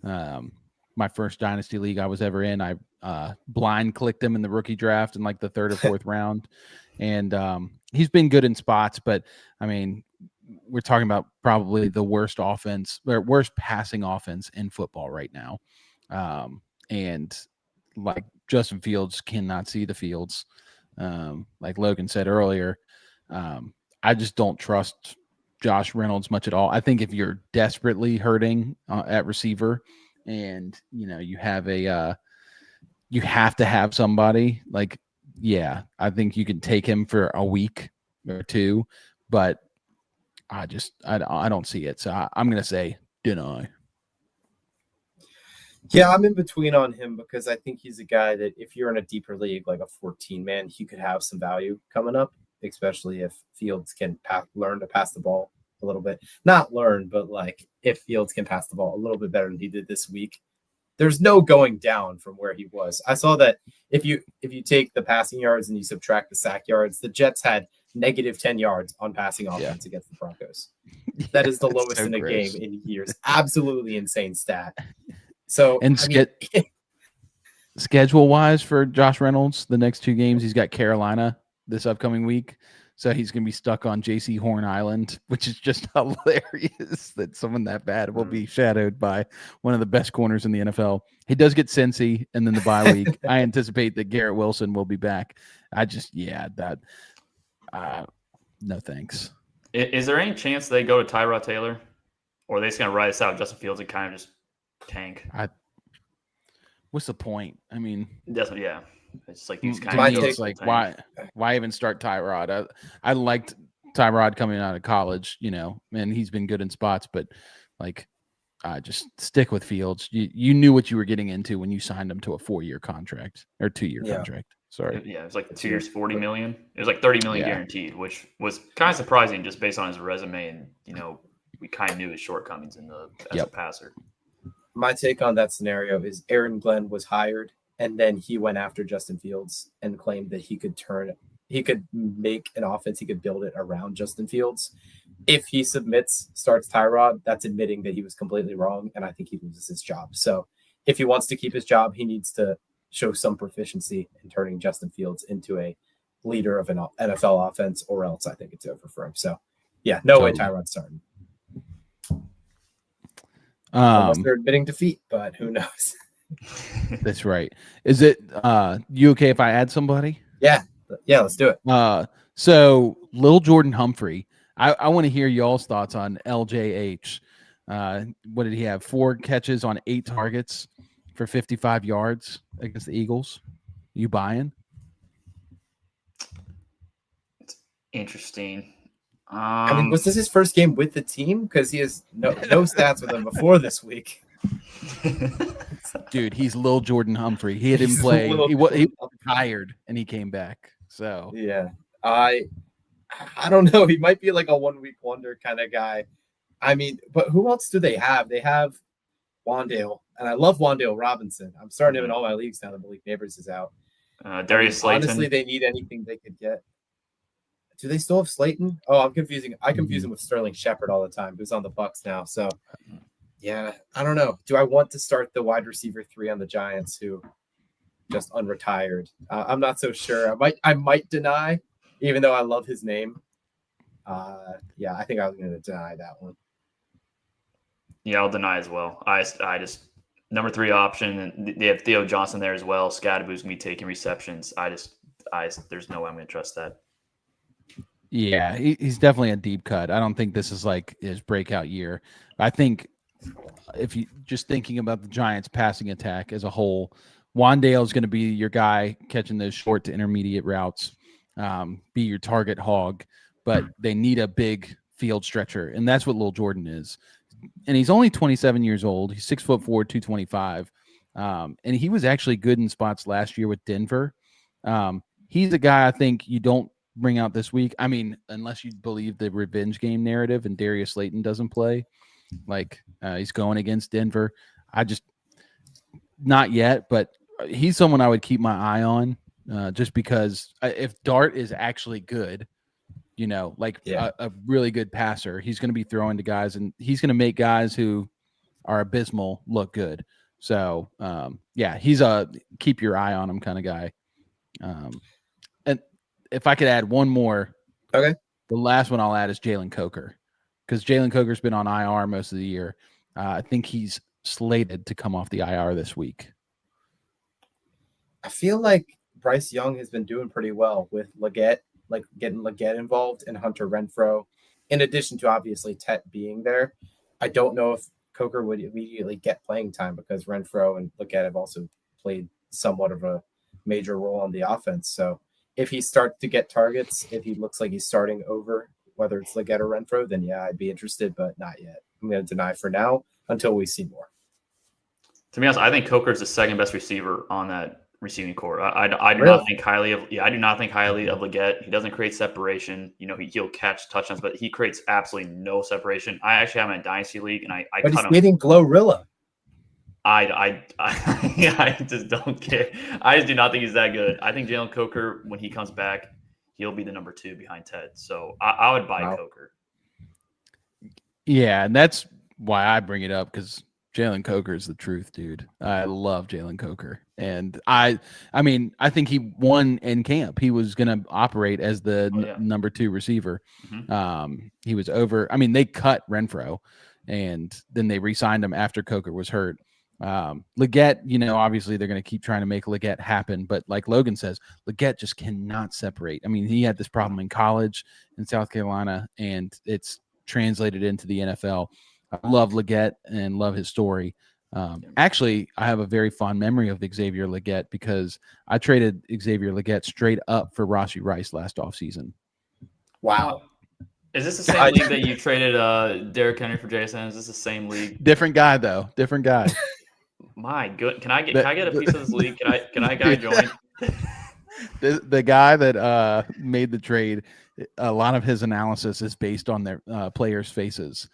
My first dynasty league I was ever in, I blind clicked him in the rookie draft in like the 3rd or 4th round. And he's been good in spots, but I mean, we're talking about probably the worst passing offense in football right now. And like Justin Fields cannot see the fields. Like Logan said earlier, I just don't trust Josh Reynolds much at all. I think if you're desperately hurting at receiver and, you have you have to have somebody like, yeah, I think you can take him for a week or 2, but I don't see it. So I'm going to say deny. Yeah, I'm in between on him because I think he's a guy that if you're in a deeper league, like a 14-man, he could have some value coming up, especially if Fields can learn to pass the ball a little bit. Not learn, but like if Fields can pass the ball a little bit better than he did this week. There's no going down from where he was. I saw that if you take the passing yards and you subtract the sack yards, the Jets had negative 10 yards on passing offense against the Broncos. That is the lowest in a game in years. Absolutely insane stat. So and schedule wise for Josh Reynolds, the next 2 games, he's got Carolina this upcoming week. So he's going to be stuck on JC Horn Island, which is just hilarious that someone that bad will be shadowed by one of the best corners in the NFL. He does get Cincy and then the bye week. I anticipate that Garrett Wilson will be back. No thanks. Is there any chance they go to Tyrod Taylor? Or are they just going to ride this out Justin Fields and kind of just tank? what's the point? I mean, That's yeah. It's like these to kind My me, of it's like why even start Tyrod? I liked Tyrod coming out of college, and he's been good in spots, but like just stick with Fields. You knew what you were getting into when you signed him to a 4-year contract or 2-year contract. Sorry. Yeah, it was like 2 years, 40 million. It was like 30 million guaranteed, which was kind of surprising just based on his resume, and we kind of knew his shortcomings as a passer. My take on that scenario is Aaron Glenn was hired, and then he went after Justin Fields and claimed that he could make an offense, he could build it around Justin Fields. If he starts Tyrod, that's admitting that he was completely wrong, and I think he loses his job. So if he wants to keep his job, he needs to show some proficiency in turning Justin Fields into a leader of an NFL offense, or else I think it's over for him. So, yeah, no way Tyrod's starting. Unless they're admitting defeat, but who knows? That's right. Is it you okay if I add somebody? Yeah, let's do it. So Lil Jordan Humphrey, I want to hear y'all's thoughts on LJH. What did he have? 4 catches on 8 targets for 55 yards against the Eagles. You buying? It's interesting. I mean, was this his first game with the team? Because he has no stats with him before this week. Dude, he's Lil Jordan Humphrey. He didn't play. He was tired, and he came back. So yeah, I don't know. He might be like a 1-week wonder kind of guy. I mean, but who else do they have? They have Wandale, and I love Wandale Robinson. I'm starting him in all my leagues now that Malik Neighbors is out. Darius Slayton. Honestly, they need anything they could get. Do they still have Slayton? Oh, I'm confusing. I confuse him with Sterling Shepard all the time, who's on the Bucs now. So, yeah, I don't know. Do I want to start the wide receiver 3 on the Giants, who just unretired? I'm not so sure. I might deny, even though I love his name. Yeah, I think I was going to deny that one. Yeah, I'll deny as well. I just number 3 option, and they have Theo Johnson there as well. Scadaboo's gonna be taking receptions. There's no way I'm gonna trust that. Yeah, he's definitely a deep cut. I don't think this is like his breakout year. I think if you just thinking about the Giants' passing attack as a whole, Wandale is going to be your guy catching those short to intermediate routes, be your target hog, but they need a big field stretcher, and that's what Lil Jordan is. And he's only 27 years old. He's 6'4", 225, and he was actually good in spots last year with Denver. He's a guy I think you don't bring out this week. I mean, unless you believe the revenge game narrative and Darius Slayton doesn't play, like he's going against Denver. Not yet, but he's someone I would keep my eye on just because if Dart is actually good, a really good passer, he's going to be throwing to guys, and he's going to make guys who are abysmal look good. So, he's a keep your eye on him kind of guy. And if I could add one more, okay, the last one I'll add is Jalen Coker, because Jalen Coker's been on IR most of the year. I think he's slated to come off the IR this week. I feel like Bryce Young has been doing pretty well with Leggett, like getting Leggett involved and Hunter Renfrow, in addition to obviously Tet being there. I don't know if Coker would immediately get playing time because Renfrow and Leggett have also played somewhat of a major role on the offense. So if he starts to get targets, if he looks like he's starting over, whether it's Leggett or Renfrow, then yeah, I'd be interested, but not yet. I'm going to deny for now until we see more. To be honest, I think Coker is the second best receiver on that receiving core. I do Really? not think highly of. Yeah, I do not think highly of Leggett. He doesn't create separation. He'll catch touchdowns, but he creates absolutely no separation. I actually have him in a dynasty league, and I but cut he's him. getting Glorilla. I just don't care. I just do not think he's that good. I think Jalen Coker, when he comes back, he'll be the number 2 behind Ted. So I would buy Coker. Yeah, and that's why I bring it up, because Jalen Coker is the truth, dude. I love Jalen Coker. And I think he won in camp. He was going to operate as the number 2 receiver. Mm-hmm. He was over. I mean, they cut Renfrow, and then they re-signed him after Coker was hurt. Leggett, obviously they're going to keep trying to make Leggett happen. But like Logan says, Leggett just cannot separate. I mean, he had this problem in college in South Carolina, and it's translated into the NFL. I love Leggett and love his story. Actually, I have a very fond memory of Xavier Legette because I traded Xavier Legette straight up for Rashee Rice last offseason. Wow. Is this the same league that you traded Derrick Henry for Jaxson? Is this the same league? Different guy, though. Different guy. My good. Can I get a piece of this league? Can I join? The guy that made the trade, a lot of his analysis is based on their players' faces.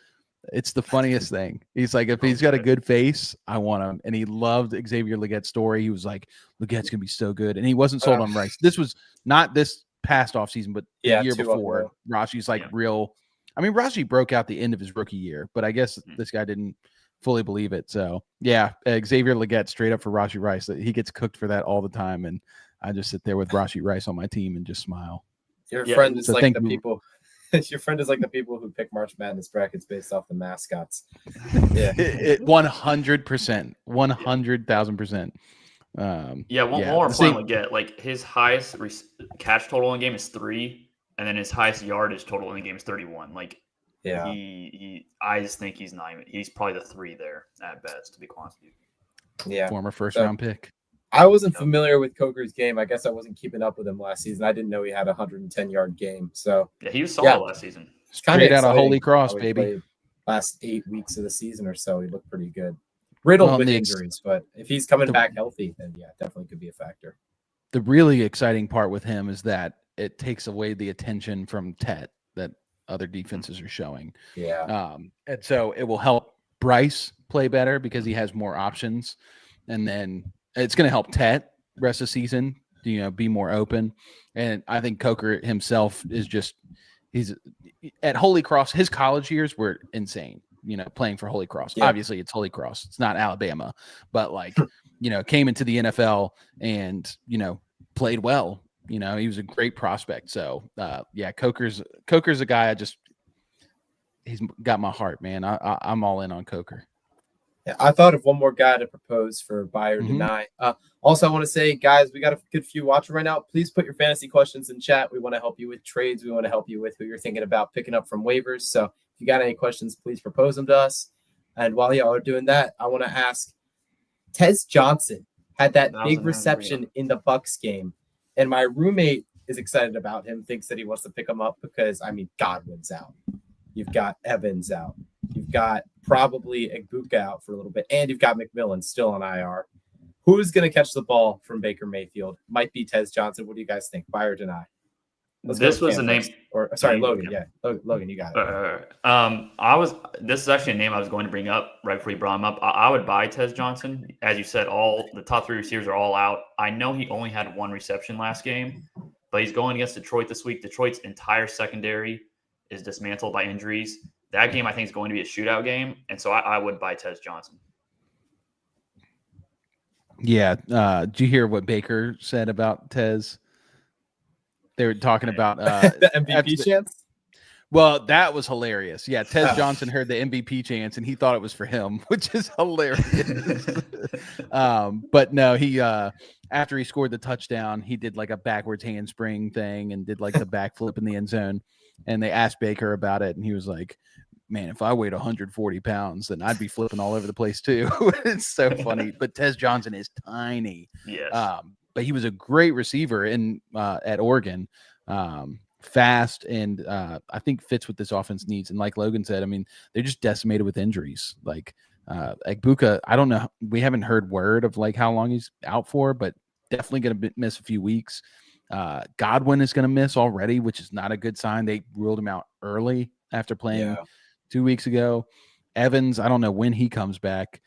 It's the funniest thing. He's like, if he's got a good face, I want him. And he loved Xavier Legette's story. He was like, Legette's gonna be so good. And he wasn't sold on Rice. This was not this past offseason, but the year before. Rashi's like real. I mean, Rashee broke out the end of his rookie year, but I guess this guy didn't fully believe it. So yeah, Xavier Legette straight up for Rashee Rice. He gets cooked for that all the time, and I just sit there with Rashee Rice on my team and just smile. Your friend is like the people. Your friend is like the people who pick March Madness brackets based off the mascots. Yeah, 100%, 100,000%. One more point we get. Like his highest catch total in the game is 3, and then his highest yardage total in the game is 31. Like, yeah, I just think he's not even. He's probably the 3 there at best, to be honest with you. Yeah, former first round pick. I wasn't familiar with Coker's game. I guess I wasn't keeping up with him last season. I didn't know he had a 110-yard game. So yeah, he was solid last season. Straight out of Holy Cross, baby. Last 8 weeks of the season or so, he looked pretty good. Riddled with injuries, but if he's coming back healthy, then yeah, definitely could be a factor. The really exciting part with him is that it takes away the attention from Tet that other defenses are showing. Yeah. And so it will help Bryce play better because he has more options, and then it's going to help Tet rest of the season, be more open. And I think Coker himself is he's at Holy Cross. His college years were insane, playing for Holy Cross. Yeah. Obviously it's Holy Cross. It's not Alabama, but came into the NFL and, played well. He was a great prospect. So Coker's a guy he's got my heart, man. I'm all in on Coker. Yeah, I thought of one more guy to propose for buy or deny. Also, I want to say, guys, we got a good few watching right now. Please put your fantasy questions in chat. We want to help you with trades. We want to help you with who you're thinking about picking up from waivers. So if you got any questions, please propose them to us. And while y'all are doing that, I want to ask, Tez Johnson had that big reception in the Bucks game. And my roommate is excited about him, thinks that he wants to pick him up because, Godwin's out. You've got Evans out. You've got probably Boutte out for a little bit, and you've got McMillan still on IR. Who's going to catch the ball from Baker Mayfield? Might be Tez Johnson. What do you guys think? Buy or deny? This was the name. Logan. Yeah, Logan, you got it. This is actually a name I was going to bring up right before you brought him up. I would buy Tez Johnson. As you said, all the top 3 receivers are all out. I know he only had 1 reception last game, but he's going against Detroit this week. Detroit's entire secondary is dismantled by injuries. That game, I think, is going to be a shootout game, and so I would buy Tez Johnson. Yeah. Did you hear what Baker said about Tez? They were talking about the MVP chance. Well, that was hilarious. Yeah, Tez Johnson heard the MVP chance and he thought it was for him, which is hilarious. But no, he after he scored the touchdown, he did like a backwards handspring thing and did like the backflip in the end zone. And they asked Baker about it, and he was like, "Man, if I weighed 140 pounds, then I'd be flipping all over the place too." It's so funny. But Tez Johnson is tiny. Yes. But he was a great receiver at Oregon. Fast and I think fits what this offense needs. And like Logan said, they're just decimated with injuries. Like Boutte, I don't know. We haven't heard word of like how long he's out for, but definitely going to miss a few weeks. Godwin is going to miss already, which is not a good sign. They ruled him out early after playing 2 weeks ago. Evans, I don't know when he comes back.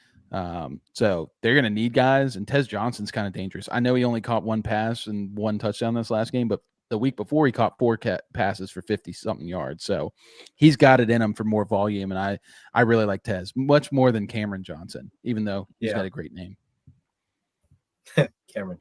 So they're going to need guys, and Tez Johnson's kind of dangerous. I know he only caught 1 pass and 1 touchdown this last game, but the week before he caught 4 passes for 50-something yards. So he's got it in him for more volume, and I really like Tez much more than Cameron Johnson, even though he's got a great name. Cameron.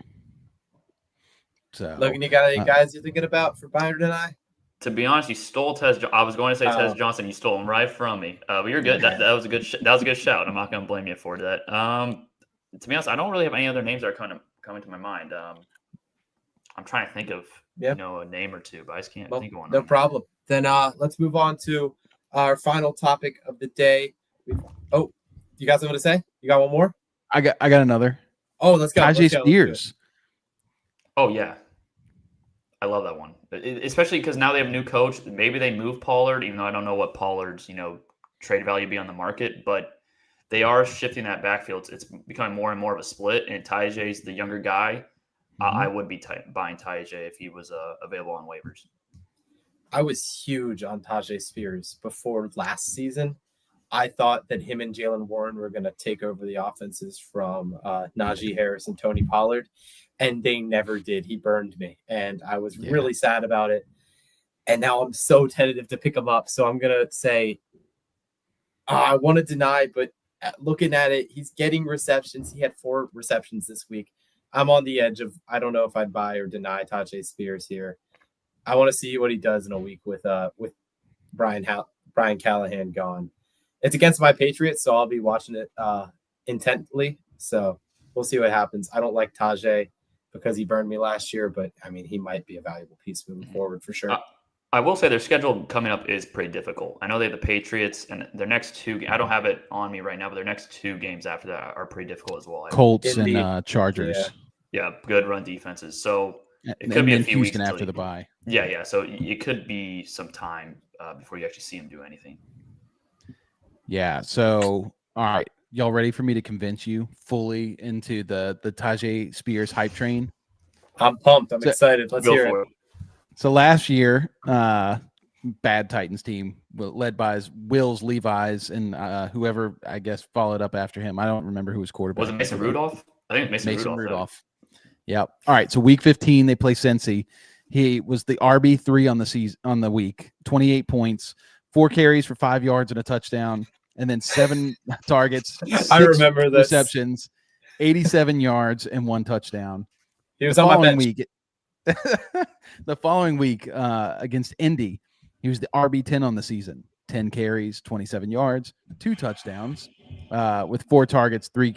So Logan, you got any guys you're thinking about for buy or deny? To be honest, you stole Tez. I was going to say Tez Johnson. You stole him right from me. But you're good. That was a good. That was a good shout. I'm not going to blame you for that. To be honest, I don't really have any other names that are coming to my mind. I'm trying to think of a name or two, but I just can't think of one. No problem. Then let's move on to our final topic of the day. You got something to say? You got one more? I got another. Oh, let's go. Tajay Spears. Oh yeah, I love that one, especially because now they have a new coach. Maybe they move Pollard, even though I don't know what Pollard's trade value be on the market, but they are shifting that backfield. It's becoming more and more of a split, and Tajay's the younger guy. I would be buying Tajay if he was available on waivers. I was huge on Tajay Spears before last season. I thought that him and Jalen Warren were going to take over the offenses from Najee Harris and Tony Pollard, and they never did. He burned me, and I was really sad about it. And now I'm so tentative to pick him up. So I'm going to say I want to deny, but looking at it, he's getting receptions. He had 4 receptions this week. I'm on the edge of I don't know if I'd buy or deny Tajay Spears here. I want to see what he does in a week with Brian Callahan gone. It's against my Patriots, so I'll be watching it intently. So we'll see what happens. I don't like Tajay because he burned me last year, but I mean, he might be a valuable piece moving forward for sure. I will say their schedule coming up is pretty difficult. I know they have the Patriots, and their next 2 – I don't have it on me right now, but their next 2 games after that are pretty difficult as well. Colts and Chargers. Yeah, good run defenses. So it could and be then a few Houston weeks after the bye. Yeah. So it could be some time before you actually see him do anything. Yeah. So, all right. Y'all ready for me to convince you fully into the Tajay Spears hype train? I'm pumped. I'm excited. Let's hear it. So last year, bad Titans team led by Wills Levi's and whoever I guess followed up after him. I don't remember who was quarterback. Was it Mason Rudolph? I think Mason Rudolph. Yep. All right. So week 15, they play Cincy. He was the RB3 on the week. 28 points, 4 carries for 5 yards and a touchdown, and then 7 targets. 6 I remember this. receptions, 87 yards and 1 touchdown. He was on my bench. The following week against Indy, he was the RB10 on the season. 10 carries, 27 yards, 2 touchdowns, with 4 targets, 3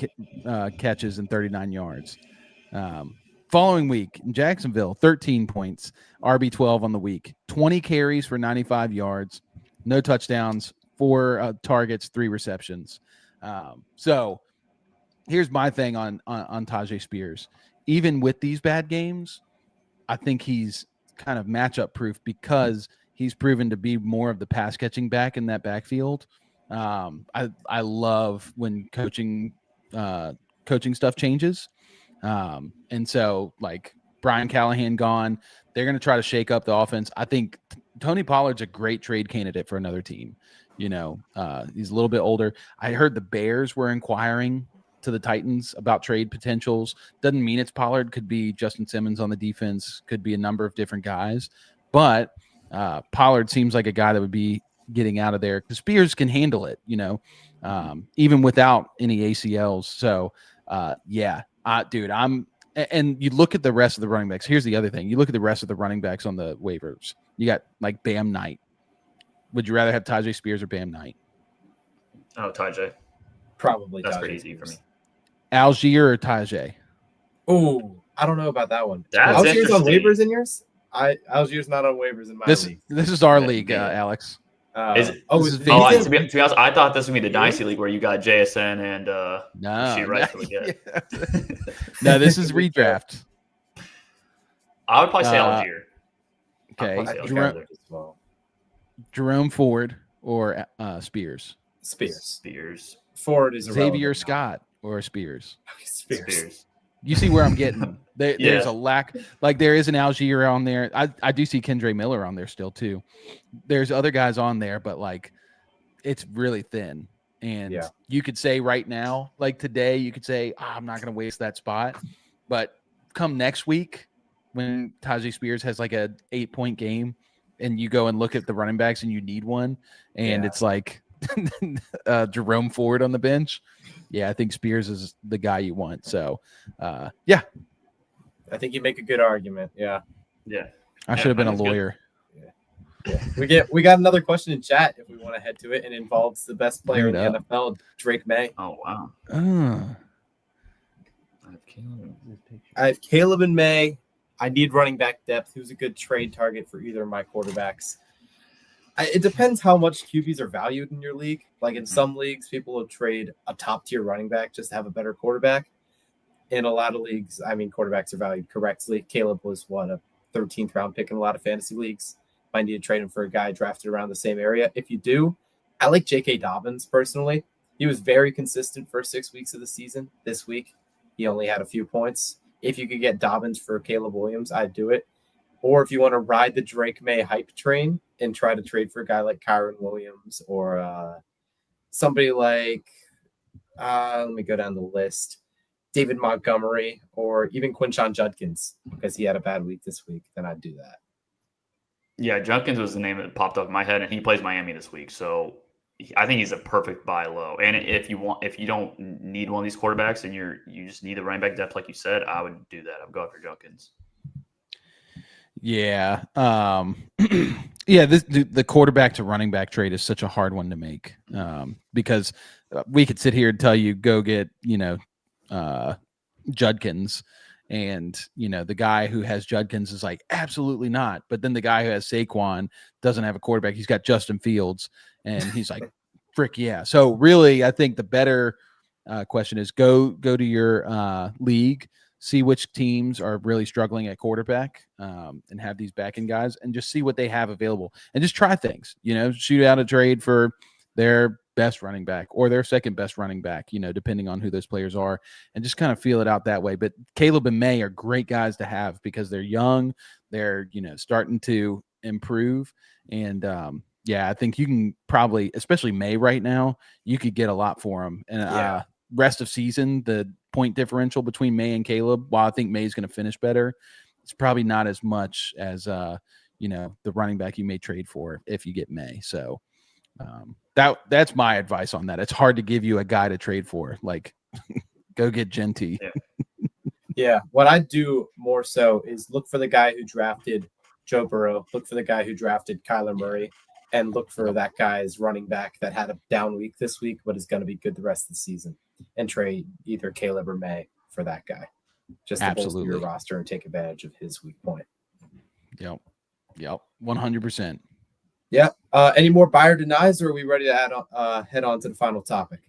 catches, and 39 yards. Following week in Jacksonville, 13 points, RB12 on the week, 20 carries for 95 yards, no touchdowns, 4 targets, 3 receptions. So here's my thing on Tajay Spears. Even with these bad games, I think he's kind of matchup proof because he's proven to be more of the pass catching back in that backfield. I love when coaching stuff changes. And so like Brian Callahan gone, they're going to try to shake up the offense. I think Tony Pollard's a great trade candidate for another team. He's a little bit older. I heard the Bears were inquiring to the Titans about trade potentials. Doesn't mean it's Pollard. Could be Justin Simmons on the defense. Could be a number of different guys. But Pollard seems like a guy that would be getting out of there because Spears can handle it, even without any ACLs. So, dude, and you look at the rest of the running backs. Here's the other thing. You look at the rest of the running backs on the waivers. You got like Bam Knight. Would you rather have Tajay Spears or Bam Knight? Oh, Tajay. Probably That's Tajay pretty easy Spears. for me. Algier or Tajay? Oh, I don't know about that one. That's Algier's on interesting. waivers in yours? Algier's not on waivers in my league. This is our league, Alex. Is it? Is To be honest, I thought this would be the Dynasty League where you got JSN and she rightfully get. No, this is redraft. I would probably say Algier. Okay, Jerome Ford or Spears. Spears. Ford is Xavier Scott or Spears. Spears. You see where I'm getting? There's a lack. Like there is an Algier on there. I do see Kendre Miller on there still too. There's other guys on there, but like it's really thin. And you could say right now, like today, you could say, I'm not going to waste that spot. But come next week, when Tajay Spears has like a 8-point game, and you go and look at the running backs and you need one, and it's like Jerome Ford on the bench. Yeah, I think Spears is the guy you want. So, I think you make a good argument. Yeah. I should have been a lawyer. Yeah. We got another question in chat if we want to head to it, and involves the best player in the NFL, Drake May. Oh wow. I have Caleb and May. I need running back depth. Who's a good trade target for either of my quarterbacks? It depends how much QBs are valued in your league. Like in some leagues, people will trade a top tier running back just to have a better quarterback. In a lot of leagues, I mean, quarterbacks are valued correctly. Caleb was a 13th round pick in a lot of fantasy leagues. Might need to trade him for a guy drafted around the same area. If you do, I like J.K. Dobbins personally. He was very consistent for 6 weeks of the season. This week, he only had a few points. If you could get Dobbins for Caleb Williams, I'd do it. Or if you want to ride the Drake May hype train and try to trade for a guy like Kyron Williams or somebody like, let me go down the list, David Montgomery or even Quinshon Judkins, because he had a bad week this week, then I'd do that. Yeah, Judkins was the name that popped up in my head, and he plays Miami this week. So I think he's a perfect buy low. And if you don't need one of these quarterbacks and you just need the running back depth, like you said, I would do that. I'd go after Judkins. Yeah. Yeah, the quarterback to running back trade is such a hard one to make because we could sit here and tell you go get, Judkins, and the guy who has Judkins is like, absolutely not. But then the guy who has Saquon doesn't have a quarterback. He's got Justin Fields, and he's like, frick yeah. So really, I think the better question is go to your league, see which teams are really struggling at quarterback, and have these backing guys, and just see what they have available, and just try things. Shoot out a trade for their best running back or their second best running back, depending on who those players are, and just kind of feel it out that way. But Caleb and May are great guys to have because they're young, they're starting to improve, and yeah, I think you can probably, especially May right now, you could get a lot for him. And rest of season, the point differential between May and Caleb, while I think May is going to finish better, it's probably not as much as the running back you may trade for if you get May. So that's my advice on that. It's hard to give you a guy to trade for. Like, go get Genty. Yeah, what I'd do more so is look for the guy who drafted Joe Burrow, look for the guy who drafted Kyler Murray, and look for that guy's running back that had a down week this week but is going to be good the rest of the season, and trade either Caleb or May for that guy, just to bolster your roster and take advantage of his weak point. Yep, 100%. Yeah. Any more buyer denies, or are we ready to head on to the final topic?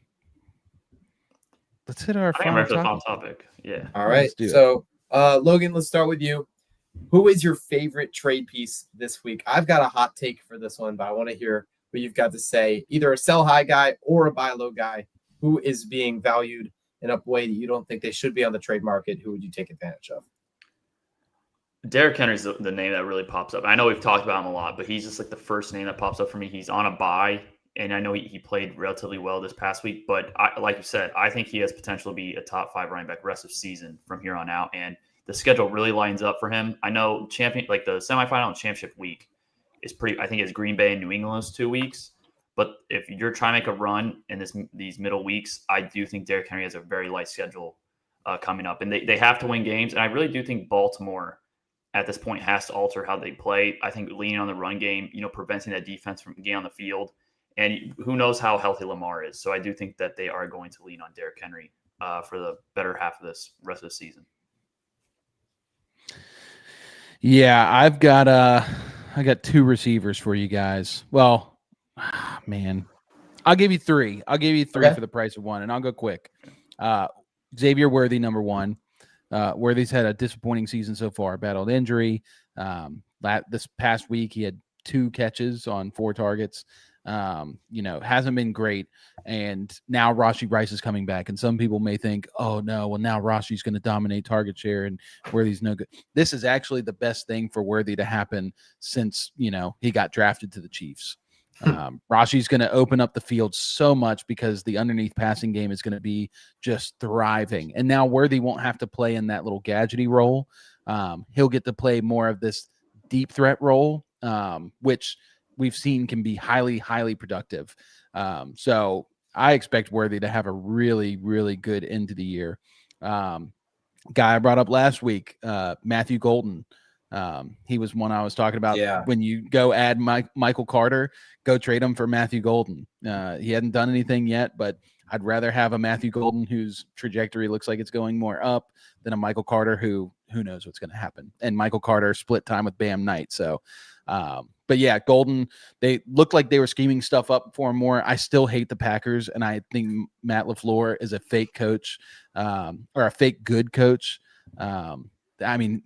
Let's hit our final topic. Yeah. All right. So, Logan, let's start with you. Who is your favorite trade piece this week? I've got a hot take for this one, but I want to hear what you've got to say. Either a sell high guy or a buy low guy who is being valued in a way that you don't think they should be on the trade market. Who would you take advantage of? Derrick Henry's the name that really pops up. I know we've talked about him a lot, but he's just like the first name that pops up for me. He's on a bye, and I know he played relatively well this past week. But like you said, I think he has potential to be a top 5 running back rest of season from here on out. And the schedule really lines up for him. I know the semifinal and championship week is pretty. I think it's Green Bay and New England those 2 weeks. But if you're trying to make a run in these middle weeks, I do think Derrick Henry has a very light schedule coming up, and they have to win games. And I really do think Baltimore at this point has to alter how they play. I think leaning on the run game, preventing that defense from getting on the field. And who knows how healthy Lamar is. So I do think that they are going to lean on Derrick Henry for the better half of this rest of the season. Yeah, I got 2 receivers for you guys. Well, man, I'll give you 3. I'll give you 3 for the price of 1, and I'll go quick. Xavier Worthy, number 1. Worthy's had a disappointing season so far, battled injury. This past week, he had 2 catches on 4 targets. Hasn't been great. And now Rashee Rice is coming back. And some people may think, oh, no, well, now Rashee's going to dominate target share and Worthy's no good. This is actually the best thing for Worthy to happen since, he got drafted to the Chiefs. Rashee's going to open up the field so much because the underneath passing game is going to be just thriving. And now Worthy won't have to play in that little gadgety role. He'll get to play more of this deep threat role, which we've seen can be highly, highly productive. So I expect Worthy to have a really, really good end to the year. Guy I brought up last week, Matthew Golden. He was one I was talking about. Yeah. When you go add Michael Carter, go trade him for Matthew Golden. He hadn't done anything yet, but I'd rather have a Matthew Golden whose trajectory looks like it's going more up than a Michael Carter who knows what's going to happen. And Michael Carter split time with Bam Knight. So, but But yeah, Golden, they looked like they were scheming stuff up for him more. I still hate the Packers, and I think Matt LaFleur is a fake coach, or a fake good coach. I mean,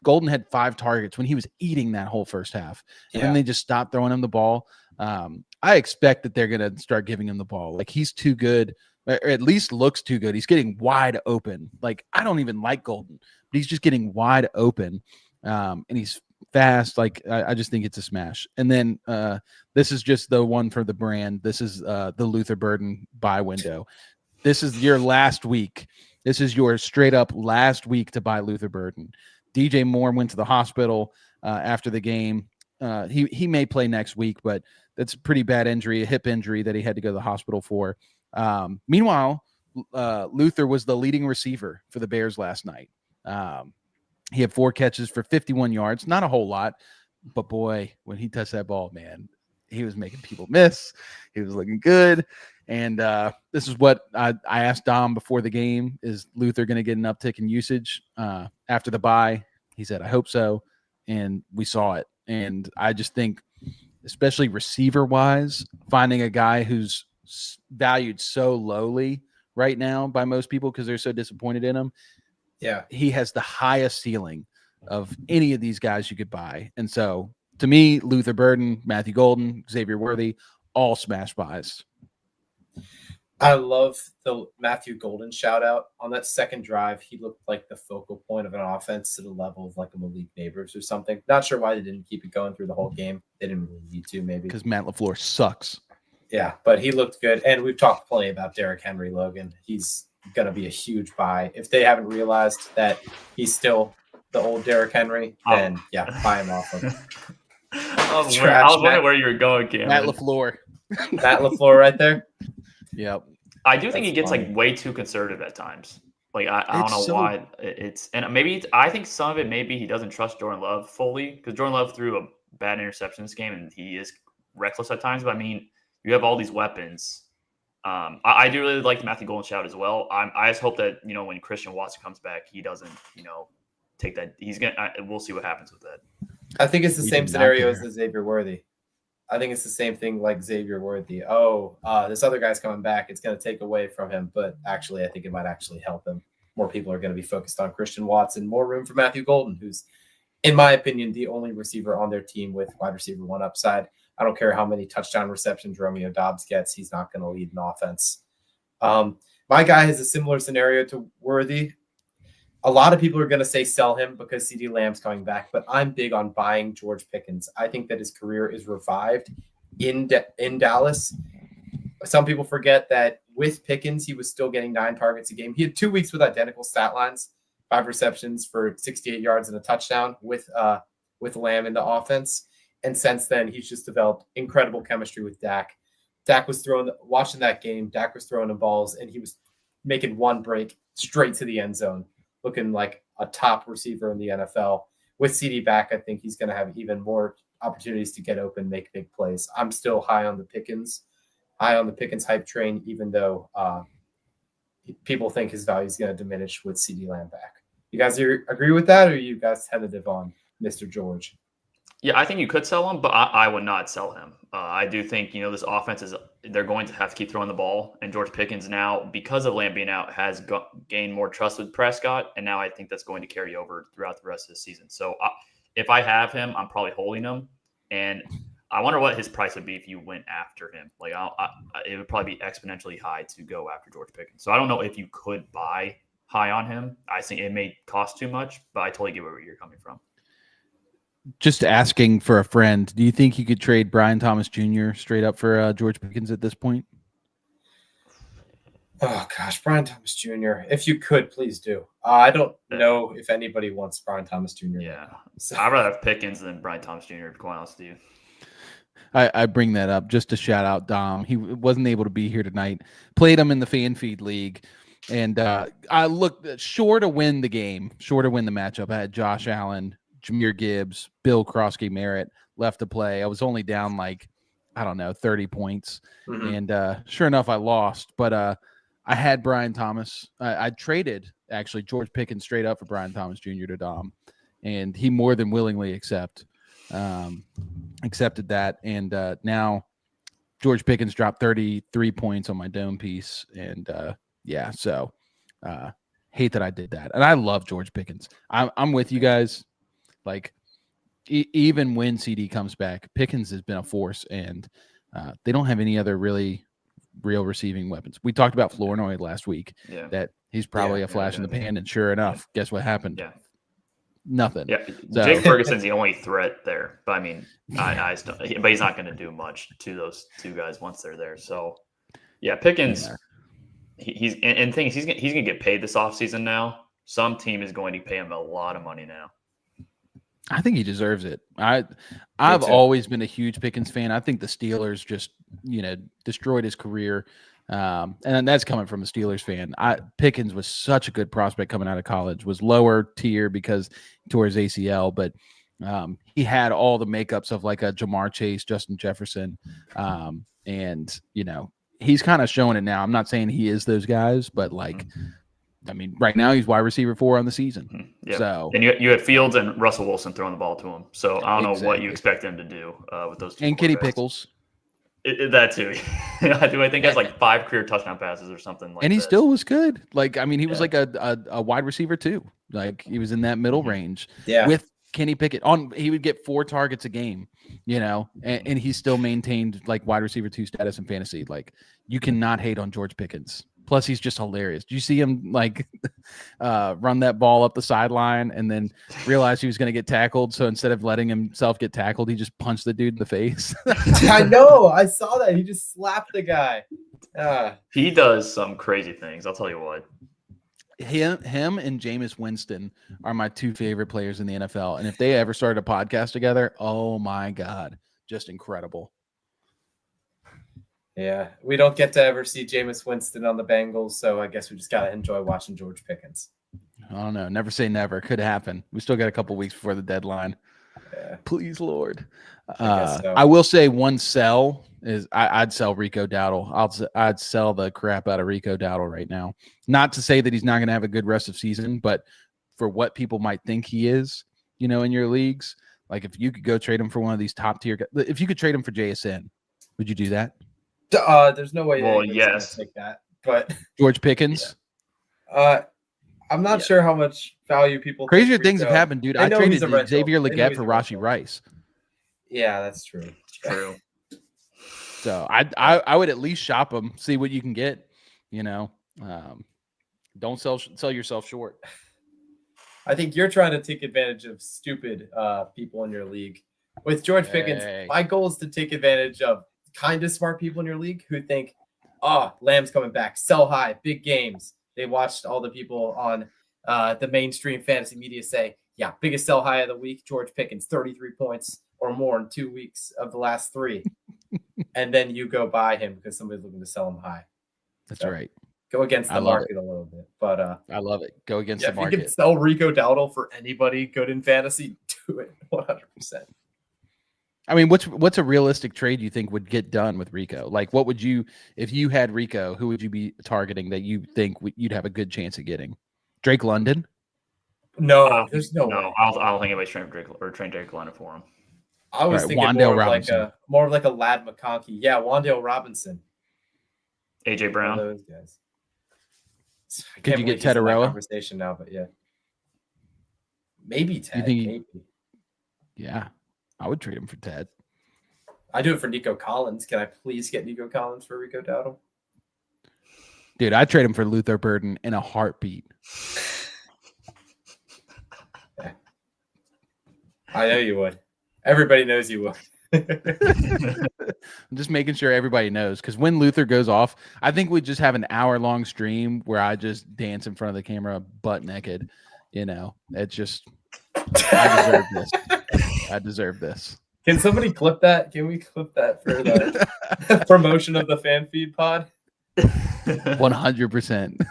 Golden had 5 targets when he was eating that whole first half, and then they just stopped throwing him the ball. I expect that they're going to start giving him the ball. Like, he's too good, or at least looks too good. He's getting wide open. Like, I don't even like Golden, but he's just getting wide open, and he's fast. Like, I just think it's a smash. And then this is just the one for the brand. This is the Luther Burden buy window. This is your last week. This is your straight up last week to buy Luther Burden. DJ Moore went to the hospital after the game. He may play next week, but that's a pretty bad injury, a hip injury that he had to go to the hospital for. Meanwhile, Luther was the leading receiver for the Bears last night. He had 4 catches for 51 yards, not a whole lot, but boy, when he touched that ball, man, he was making people miss. He was looking good. And this is what I asked Dom before the game: is Luther going to get an uptick in usage after the bye? He said, I hope so. And we saw it. And I just think, especially receiver-wise, finding a guy who's valued so lowly right now by most people because they're so disappointed in him, he has the highest ceiling of any of these guys you could buy. And so, to me, Luther Burden, Matthew Golden, Xavier Worthy, all smash buys. I love the Matthew Golden shout out on that second drive. He looked like the focal point of an offense to the level of like a Malik Neighbors or something. Not sure why they didn't keep it going through the whole game. They didn't really need to, maybe because Matt LaFleur sucks. Yeah, but he looked good. And we've talked plenty about Derrick Henry, Logan. He's going to be a huge buy. If they haven't realized that he's still the old Derrick Henry, then buy him off of I was wondering where you were going, Cam. Matt LaFleur. Matt LaFleur right there. Yep. I do think he gets like way too conservative at times. Like I don't know why it's, and maybe I think some of it maybe he doesn't trust Jordan Love fully, because Jordan Love threw a bad interception this game and he is reckless at times. But I mean, you have all these weapons. I do really like the Matthew Golden shout as well. I just hope that when Christian Watson comes back, he doesn't take that. He's gonna. We'll see what happens with that. I think it's the same scenario as the Xavier Worthy. I think it's the same thing like Xavier Worthy. This other guy's coming back. It's going to take away from him. But actually, I think it might actually help him. More people are going to be focused on Christian Watson. More room for Matthew Golden, who's, in my opinion, the only receiver on their team with wide receiver 1 upside. I don't care how many touchdown receptions Romeo Doubs gets. He's not going to lead an offense. My guy has a similar scenario to Worthy. A lot of people are going to say sell him because CeeDee Lamb's coming back, but I'm big on buying George Pickens. I think that his career is revived in Dallas. Some people forget that with Pickens, he was still getting 9 targets a game. He had 2 weeks with identical stat lines, 5 receptions for 68 yards and a touchdown with Lamb in the offense. And since then, he's just developed incredible chemistry with Dak. Watching that game, Dak was throwing him balls, and he was making one break straight to the end zone, looking like a top receiver in the NFL. With CD back, I think he's going to have even more opportunities to get open, make big plays. I'm still high on the Pickens hype train, even though people think his value is going to diminish with CD Lamb back. You guys agree with that, or are you guys tentative on Mr. George? Yeah, I think you could sell him, but I would not sell him. I do think, this offense they're going to have to keep throwing the ball. And George Pickens now, because of Lamb being out, has gained more trust with Prescott. And now I think that's going to carry over throughout the rest of the season. So if I have him, I'm probably holding him. And I wonder what his price would be if you went after him. Like it would probably be exponentially high to go after George Pickens. So I don't know if you could buy high on him. I think it may cost too much, but I totally get where you're coming from. Just asking for a friend, do you think you could trade Brian Thomas Jr. straight up for George Pickens at this point? Oh, gosh, Brian Thomas Jr. If you could, please do. I don't know if anybody wants Brian Thomas Jr. Yeah, so. I'd rather have Pickens than Brian Thomas Jr., to be honest with you. I bring that up just to shout out Dom. He wasn't able to be here tonight. Played him in the Fan Feed League. And I looked sure to win the game, sure to win the matchup. I had Josh Allen, Jahmyr Gibbs, Bill Krosky-Merritt left to play. I was only down 30 points. Mm-hmm. And sure enough, I lost. But I had Brian Thomas. I traded, actually, George Pickens straight up for Brian Thomas Jr. to Dom. And he more than willingly accepted. accepted that, and now George Pickens dropped 33 points on my dome piece, and so hate that I did that. And I love George Pickens. I'm with you guys. Like even when CD comes back, Pickens has been a force, and they don't have any other really real receiving weapons. We talked about Flournoy last week. Yeah. That he's probably a flash in the pan, and sure enough, guess what happened? Yeah. Nothing. Yeah, So, Jake Ferguson's the only threat there, but I mean, I still, but he's not going to do much to those two guys once they're there. So, yeah, Pickens, he's and things he's going to get paid this offseason now. Some team is going to pay him a lot of money now. I think he deserves it. I've always been a huge Pickens fan. I think the Steelers just destroyed his career. And that's coming from a Steelers fan. Pickens was such a good prospect coming out of college, was lower tier because he tore his ACL, but he had all the makeups of like a Jamar Chase, Justin Jefferson. And he's kind of showing it now. I'm not saying he is those guys, but I mean, right now he's wide receiver 4 on the season. Yeah. So, and you had Fields and Russell Wilson throwing the ball to him. So I don't know what you expect him to do with those two. And Kitty Pickles. That too. I think he has like 5 career touchdown passes or something like that. And he still was good. Like, I mean, he was like a wide receiver too. Like he was in that middle range with Kenny Pickett he would get 4 targets a game, and he still maintained like wide receiver 2 status in fantasy. Like you cannot hate on George Pickens. Plus, he's just hilarious. Do you see him run that ball up the sideline and then realize he was going to get tackled? So instead of letting himself get tackled, he just punched the dude in the face. I know. I saw that. He just slapped the guy. He does some crazy things. I'll tell you what. Him and Jameis Winston are my 2 favorite players in the NFL. And if they ever started a podcast together, oh my God, just incredible. Yeah, we don't get to ever see Jameis Winston on the Bengals, so I guess we just got to enjoy watching George Pickens. I don't know. Never say never. Could happen. We still got a couple weeks before the deadline. Yeah. Please, Lord. So. I will say one sell is I'd sell Rico Dowdle. I'd sell the crap out of Rico Dowdle right now. Not to say that he's not going to have a good rest of season, but for what people might think he is, in your leagues, like if you could go trade him for one of these top tier guys, if you could trade him for JSN, would you do that? There's no way. Well, yes. Take that, but George Pickens. I'm not sure how much value people. Crazier things have happened, dude. I traded Xavier Legette for Rashee Rice. Yeah, that's true. It's true. So I would at least shop them, see what you can get. Don't sell yourself short. I think you're trying to take advantage of stupid people in your league. With George Pickens, my goal is to take advantage of kind of smart people in your league who think, Lamb's coming back, sell high, big games. They watched all the people on the mainstream fantasy media say, biggest sell high of the week, George Pickens, 33 points or more in 2 weeks of the last 3. And then you go buy him because somebody's looking to sell him high. That's right. Go against the market a little bit. But I love it. Go against the market. If you can sell Rico Dowdle for anybody good in fantasy, do it 100%. I mean, what's a realistic trade you think would get done with Rico? Like, what would you, if you had Rico, who would you be targeting that you think you'd have a good chance of getting? Drake London? No, there's no way. I don't think anybody's trying Drake London for him. I was thinking more of like a Lad McConkey. Yeah, Wan'Dale Robinson. AJ Brown. Those guys. Could you get Ted Arroa? Conversation now, but yeah. Maybe Ted. Maybe. Yeah. I would trade him for Ted. I do it for Nico Collins. Can I please get Nico Collins for Rico Dowdle? Dude, I'd trade him for Luther Burden in a heartbeat. Yeah. I know you would. Everybody knows you would. I'm just making sure everybody knows, because when Luther goes off, I think we just have an hour-long stream where I just dance in front of the camera butt naked. It's just I deserve this. I deserve this. Can somebody clip that? Can we clip that for the promotion of the fan feed pod? 100%.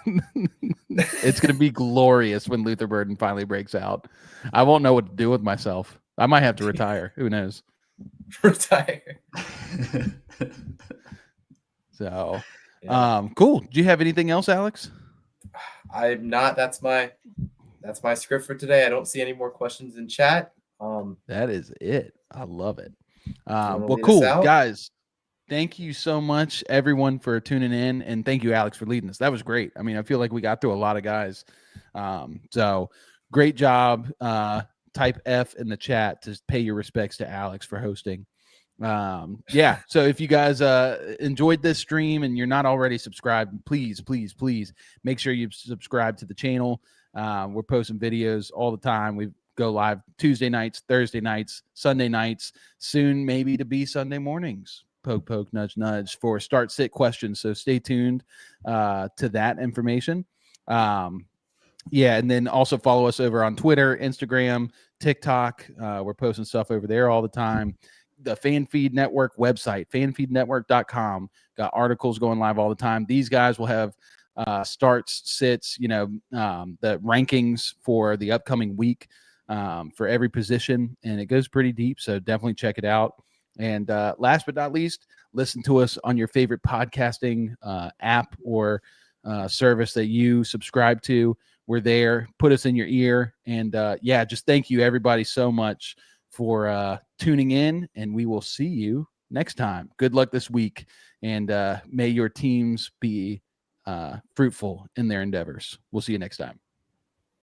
It's going to be glorious when Luther Burden finally breaks out. I won't know what to do with myself. I might have to retire. Who knows? Retire. So, cool. Do you have anything else, Alex? I'm not. That's my script for today. I don't see any more questions in chat. That is it. I love it. wanna Well, lead us cool, out? guys. Thank you so much, everyone, for tuning in, and thank you, Alex, for leading us. That was great. I mean, I feel like we got through a lot of guys. So great job. Type F in the chat to pay your respects to Alex for hosting. Yeah. So if you guys enjoyed this stream and you're not already subscribed, please make sure you subscribe to the channel. We're posting videos all the time. We go live Tuesday nights, Thursday nights, Sunday nights, soon maybe to be Sunday mornings. Poke, nudge, nudge for start sit questions. So stay tuned to that information. Yeah, and then also follow us over on Twitter, Instagram, TikTok. We're posting stuff over there all the time. The FanFeed Network website, fanfeednetwork.com, got articles going live all the time. These guys will have starts, sits, the rankings for the upcoming week for every position, and it goes pretty deep, so definitely check it out. And last but not least, listen to us on your favorite podcasting app or service that you subscribe to. We're there. Put us in your ear. And just thank you, everybody, so much for tuning in. And we will see you next time. Good luck this week. And may your teams be fruitful in their endeavors. We'll see you next time.